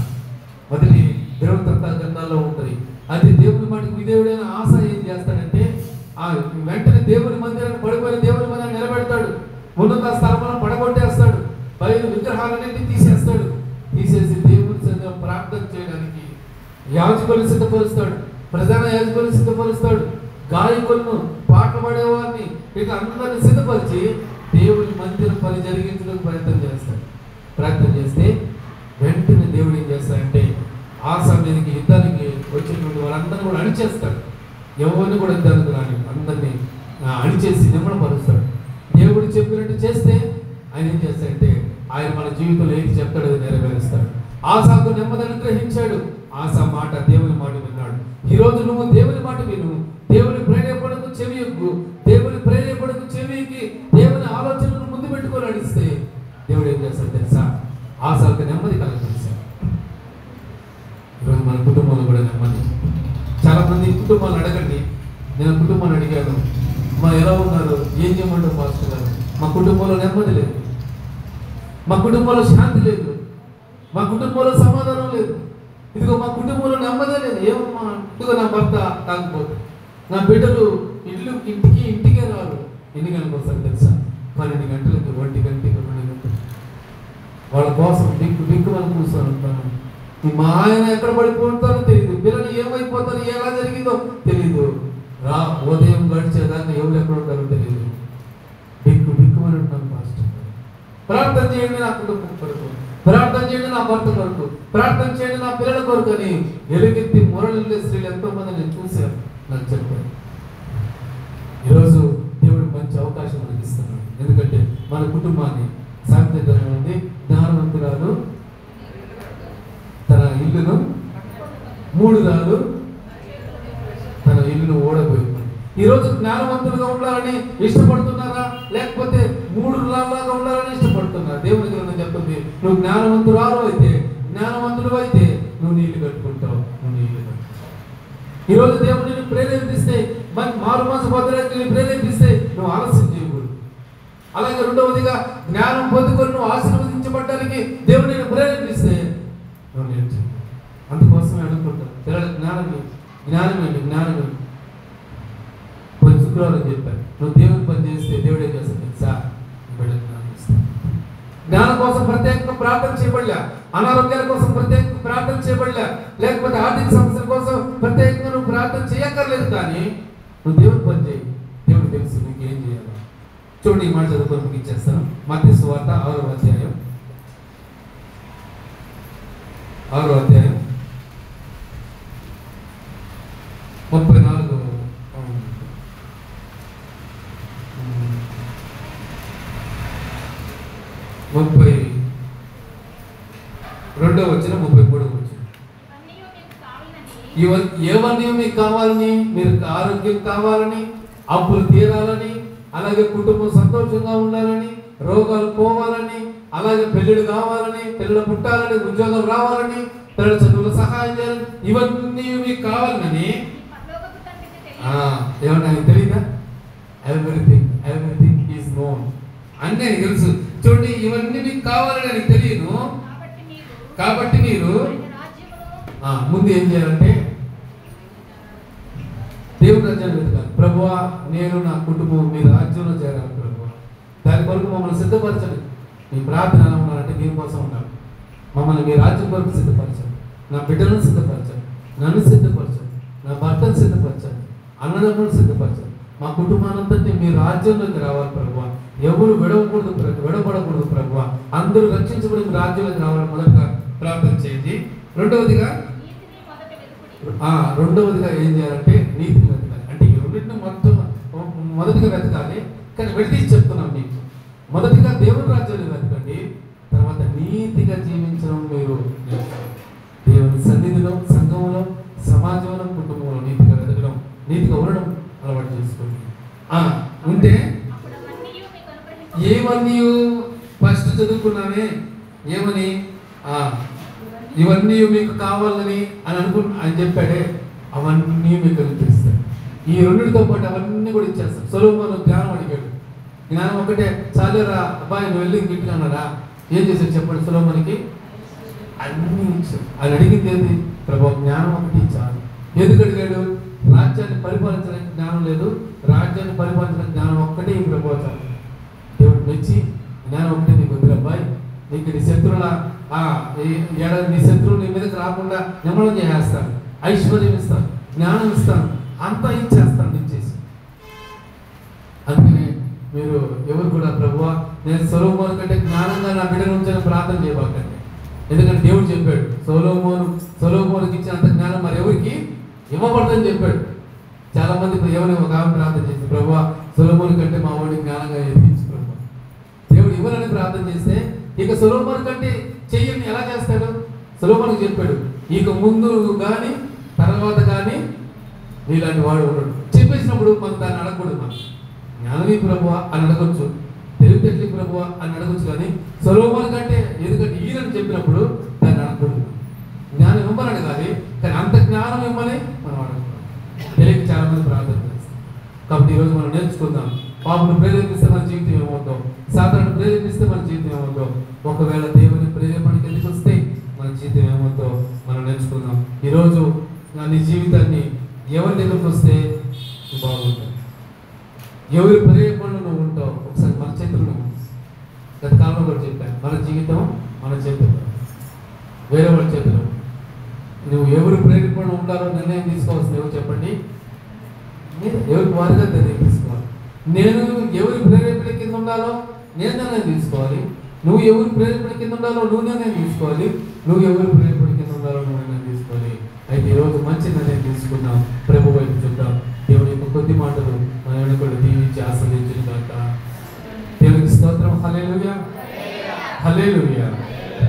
మొదటి దేవతత్వ గ్రంథాల్లో ఉంటుంది. అది దేవుని మాటకు విధేయుడైన ఆశ ఏం చేస్తాడంటే వెంటనే దేవుని మందిరాన్ని పడిపోయిన దేవుని మందిరాన్ని నిలబెడతాడు, ఉన్నత స్థలములను పడగొట్టేస్తాడు, బయలు విగ్రహాలన్నింటినీ తీసేస్తాడు. తీసేసి దేవుని సన్నిధిలో ప్రార్థన చేయడానికి యాజకులను సిద్ధపరుస్తాడు. ప్రధాన యాజకులను సిద్ధపరుస్తాడు, గాయకులను, పాటలు పాడేవారిని, ఇట్లా అందరిని సిద్ధపరిచి దేవుడి మందిరం పని జరిగించడానికి ప్రయత్నం చేస్తే వెంటనే దేవుడు ఏం చేస్తాడంటే ఆసా మీదకి యుద్ధానికి వచ్చినటువంటి వాళ్ళందరినీ కూడా అణిచేస్తాడు. ఎవరిని కూడా యుద్ధానికి రాని అందరినీ అణిచేసి నిమ్మడపరుస్తాడు. దేవుడు చెప్పినట్టు చేస్తే ఆయన ఏం చేస్తాడంటే ఆయన మన జీవితంలో ఏది చెప్తాడో అది నెరవేరుస్తాడు. ఆసాకు నెమ్మది అనుగ్రహించాడు. ఆసా మాట దేవుని మాట విన్నాడు. ఈరోజు నువ్వు దేవుని మాట విను, దేవుని ప్రేరేపణకు చెవియొగ్గు, దేవుని ప్రేరేపణకు చెవికి దేవుని ఆలోచనను ముందు పెట్టుకొని నడిస్తే దేవుడు ఏం చేస్తాడు తెలుసా? ఆసాకు నెమ్మది కలగజేశాడు. ఈరోజు మన కుటుంబంలో కూడా నెమ్మది. చాలా మంది కుటుంబాలను అడగండి. నేను కుటుంబాన్ని అడిగాను, మా ఎలా ఉన్నారు, ఏం చేయమంటారు పాస్టర్ గారు? మా కుటుంబంలో నెమ్మది లేదు, మా కుటుంబంలో శాంతి లేదు, మా కుటుంబంలో సమాధానం లేదు, ఇదిగో మా కుటుంబంలో నెమ్మదే లేదు. ఏమమ్మా? ఇదిగో నా భర్త తాగిపోతుంది, నా బిడ్డలు ఇంటికే రారు. ఎన్ని గంటలకు వస్తారు తెలుసా? 12 గంటలకి, 1 గంటకి, 2 గంటలు. వాళ్ళ కోసం బిక్కు మనం కూర్చొని ఉంటాను. మా ఆయన ఎక్కడ పడిపోతారో తెలియదు, పిల్లలు ఏమైపోతారో, ఎలా జరిగిందో తెలియదు. ఉదయం గడిచేదాకా ఎవరు ఎక్కడ ఉంటారో తెలియదు. బిక్కుమని ఉంటాను. పాస్టర్ ప్రార్థన చేయండి నా కుటుంబం కొరకు, ప్రార్థన చేయండి నా భర్త కొరకు, ప్రార్థన చేయండి నా పిల్లల కొరకు అని ఎలుగెత్తి మొరలు స్త్రీలు ఎంతో మంది నేను చూశాను. నాకు చెప్పాను. ఈరోజు దేవుడు మంచి అవకాశం మనకి ఇస్తున్నాడు. ఎందుకంటే మన కుటుంబాన్ని సాంకేతికంగా ఉంది. జ్ఞానవంతురాలు తన ఇల్లును 3 రాళ్ళు తన ఇల్లును ఓడబోయింది. ఈరోజు జ్ఞానవంతులుగా ఉండాలని ఇష్టపడుతున్నారా, లేకపోతే 3 రాళ్ళలాగా ఉండాలని ఇష్టపడుతున్నారా? దేవుని గ్రంథం చెప్తుంది, నువ్వు జ్ఞానవంతుడు అయితే నువ్వు నీళ్లు కట్టుకుంటావు, నువ్వు నీళ్లు కట్టుకుంటావు. ఈరోజు దేవుడిని ప్రేరేపిస్తే, మారు మనసు భద్రతని ప్రేరేపిస్తే నువ్వు ఆలస్యం చేయకూడదు. అలాగే రెండవదిగా జ్ఞానం పొందుకొని నువ్వు ఆశీర్వదించబడడానికి దేవుడిని ప్రేరేపిస్తే నువ్వు నేర్చు. అందుకోసమే అనుకుంటాను పిల్లల జ్ఞానమే. కొన్ని శుక్రవారం చెప్పాను, నువ్వు దేవుని పని చేస్తే దేవుడు ఏం చేస్తాడు తెలుసా? బిడ్డలకు జ్ఞానం ఇస్తాడు. జ్ఞానం కోసం ప్రత్యేకంగా ప్రార్థన చేయబడలే, అనారోగ్యాల కోసం ప్రత్యేకంగా ప్రార్థన చేయబడలే, లేకపోతే ఆర్థిక సమస్యల కోసం ప్రత్యేకంగా నువ్వు ప్రార్థన చేయక్కర్లేదు. కానీ నువ్వు దేవుని పని చేయి, దేవుడు తెలుసు నీకు ఏం చేయాలి. చూడండి, ఈ మాట చదువుకొని ముగించేస్తాను. మత్తయి సువార్త 6వ అధ్యాయం 34 32వ వచనం 33వ వచనం. ఏవన్నీ మీకు కావాలని, మీరు ఆరోగ్యం కావాలని, అప్పులు తీరాలని, అలాగే కుటుంబం సంతోషంగా ఉండాలని, రోగాలు పోవాలని, అలాగే పెళ్ళిళ్ళు కావాలని, పిల్లలు పుట్టాలని, ఉద్యోగాలు రావాలని, పిల్లల చదువులు సహాయం చేయాలని, ఇవన్నీ మీకు కావాలని ఏమన్నా తెలియదా? Everything is known. అన్నీ తెలుసు. చూడండి, ఇవన్నీ మీకు కావాలని నాకు తెలియను. కాబట్టి మీరు ముందు ఏం చేయాలంటే దేవుడి రాజ్యాన్ని వెతకాలి. ప్రభువా, నేను నా కుటుంబం మీ రాజ్యంలో చేరాలి ప్రభువా, దాని కొరకు మమ్మల్ని సిద్ధపరచండి. మీ ప్రార్థన ఎలా ఉన్నారంటే దీనికోసం ఉండాలి. మమ్మల్ని మీ రాజ్యం కొరకు సిద్ధపరచండి, నా బిడ్డలను సిద్ధపరచండి, నన్ను సిద్ధపరచండి, నా భర్తను సిద్ధపరచండి, అన్నదమ్ములను సిద్ధపరచండి. మా కుటుంబానంతటి మీ రాజ్యంలోకి రావాలి ప్రభువా. ఎవరు విడవబడకూడదు ప్రభువా. అందరూ రక్షించబడి మీ రాజ్యంలోకి రావాలని మొదటగా ప్రార్థన చేయండి. రెండవదిగా ఏం చేయాలంటే నీతిని వెతకాలి. అంటే ఈ రెండింటిని మొదటిగా వెతకాలి. కానీ విడదీసి చెప్తున్నాం మీకు. మొదటిగా దేవుని రాజ్యాన్ని వెతకండి, తర్వాత నీతిగా జీవించడం మీరు దేవుని సన్నిధిలో, సంఘంలో, సమాజంలో, కుటుంబంలో నీతిగా వెతకడం, నీతిగా ఉండడం అలవాటు చేసుకోండి. ఉంటే ఏమన్నీ ఫస్ట్ చదువుకున్నామే, ఏమని ఇవన్నీ మీకు కావాలని అని చెప్పాడే, అవన్నీ మీకు కనిపిస్తాయి. ఈ రెండింటితో పాటు అవన్నీ కూడా ఇచ్చేస్తాం. సొలొమోను జ్ఞానం అడిగాడు. జ్ఞానం ఒకటే చాలేరా అబ్బాయి, నువ్వు వెళ్ళి ఇంటికి అన్నారా? ఏం చేశాడు చెప్పండి? సొలొమోనుకి అన్నీ ఇచ్చాడు. ఆయన అడిగింది ఏంటి? ప్రభు జ్ఞానం ఒకటి చాలు. ఎందుకు అడిగాడు? రాజ్యాన్ని పరిపాలించడానికి జ్ఞానం లేదు, రాజ్యాన్ని పరిపాలించడానికి జ్ఞానం ఒక్కటే ఈ ప్రభు చాలు. దేవుడు మెచ్చి జ్ఞానం ఒకటే నీకు వద్దు అబ్బాయి, నీకు నీ శత్రువుల నీ శత్రువులు నీ మీదకి రాకుండా నిమ్మలం చేసేస్తాను, ఐశ్వర్యం ఇస్తాను, జ్ఞానం ఇస్తాను, అంతా ఇచ్చేస్తాను ఇచ్చేసి. అందుకని మీరు ఎవరు కూడా ప్రభువా నేను సొలొమోను కంటే జ్ఞానంగా నా బిడ్డను ఉంచని ప్రార్థన చేయబాకండి. ఎందుకంటే దేవుడు చెప్పాడు సొలొమోనుకి ఇచ్చినంత జ్ఞానం మరి ఎవరికి ఇవ్వబడదని చెప్పాడు. చాలా మంది ఇప్పుడు ఎవరు ఒక ఆమె ప్రార్థన చేసి ప్రభువా సొలొమోను కంటే మా వాడిని జ్ఞానంగా ఎదిగించు ప్రభు. దేవుడు ఇవ్వనని ప్రార్థన చేస్తే ఇక సొలొమోను కంటే చెయ్యని ఎలా చేస్తాడు? సొలొమోనుకు చెప్పాడు ఇక ముందు కానీ తర్వాత కానీ నీలాంటి వాడు ఉన్నాడు చెప్పేసినప్పుడు మనం దాన్ని అడగకూడదు. మనం జ్ఞానమే ప్రభువా అని అడగొచ్చు, తెలివితేటలే ప్రభువా అని అడగొచ్చు, కానీ సొలొమోను కంటే ఎందుకంటే ఈయనని చెప్పినప్పుడు దాన్ని అడగకూడదు. జ్ఞానం ఇవ్వమని అడగాలి, కానీ అంత జ్ఞానం ఇవ్వమని మనం అడగకూడదు. తెలియక చాలా మంది ప్రార్థన చేస్తాం. కాబట్టి ఈరోజు మనం నేర్చుకుందాం. పాపను ప్రేరేపిస్తే మన జీవితం ఏమవుతాం, సాధారణ ప్రేరేపిస్తే మన జీవితం ఏమవుతాం, ఒకవేళ దేవుని ప్రేరేపణకి ఎందుకు వస్తే మన జీవితం ఏమవుతో మనం నేర్చుకుందాం. ఈరోజు నీ జీవితాన్ని ఎవరి దగ్గరకు వస్తే బాగుంటుంది, ఎవరి ప్రేరేపణలో నువ్వు ఉంటావు. ఒకసారి మన చేతుల్లో గత కాలంలో కూడా చెప్పాను, మన జీవితం మన చేతుల్లో, వేరే వాళ్ళ చేతుల్లో. నువ్వు ఎవరు ప్రేరేపణ ఉండాలో నిర్ణయం తీసుకోవాల్సింది ఎవరు చెప్పండి? ఎవరికి వారిగా నిర్ణయం తీసుకోవాలి. నేను ఎవరి ప్రేరేపణ కింద ఉండాలో నేను నిర్ణయం తీసుకోవాలి, నువ్వు ఎవరి ప్రేరేపణ కింద ఉండాలో నువ్వు నిర్ణయం తీసుకోవాలి, నువ్వు ఎవరి ప్రేరేపణ కింద ఉండాలో నువ్వు నిర్ణయం తీసుకోవాలి. అయితే ఈరోజు మంచి నిర్ణయం తీసుకుందాం, ప్రభు వైపు చూద్దాం. దేవుని యొక్క కొద్ది మాటలు మన వెనుకలు దీవించి ఆస్వాదించును గాక. దేవునికి స్తోత్రం. హల్లెలూయా, హల్లెలూయా.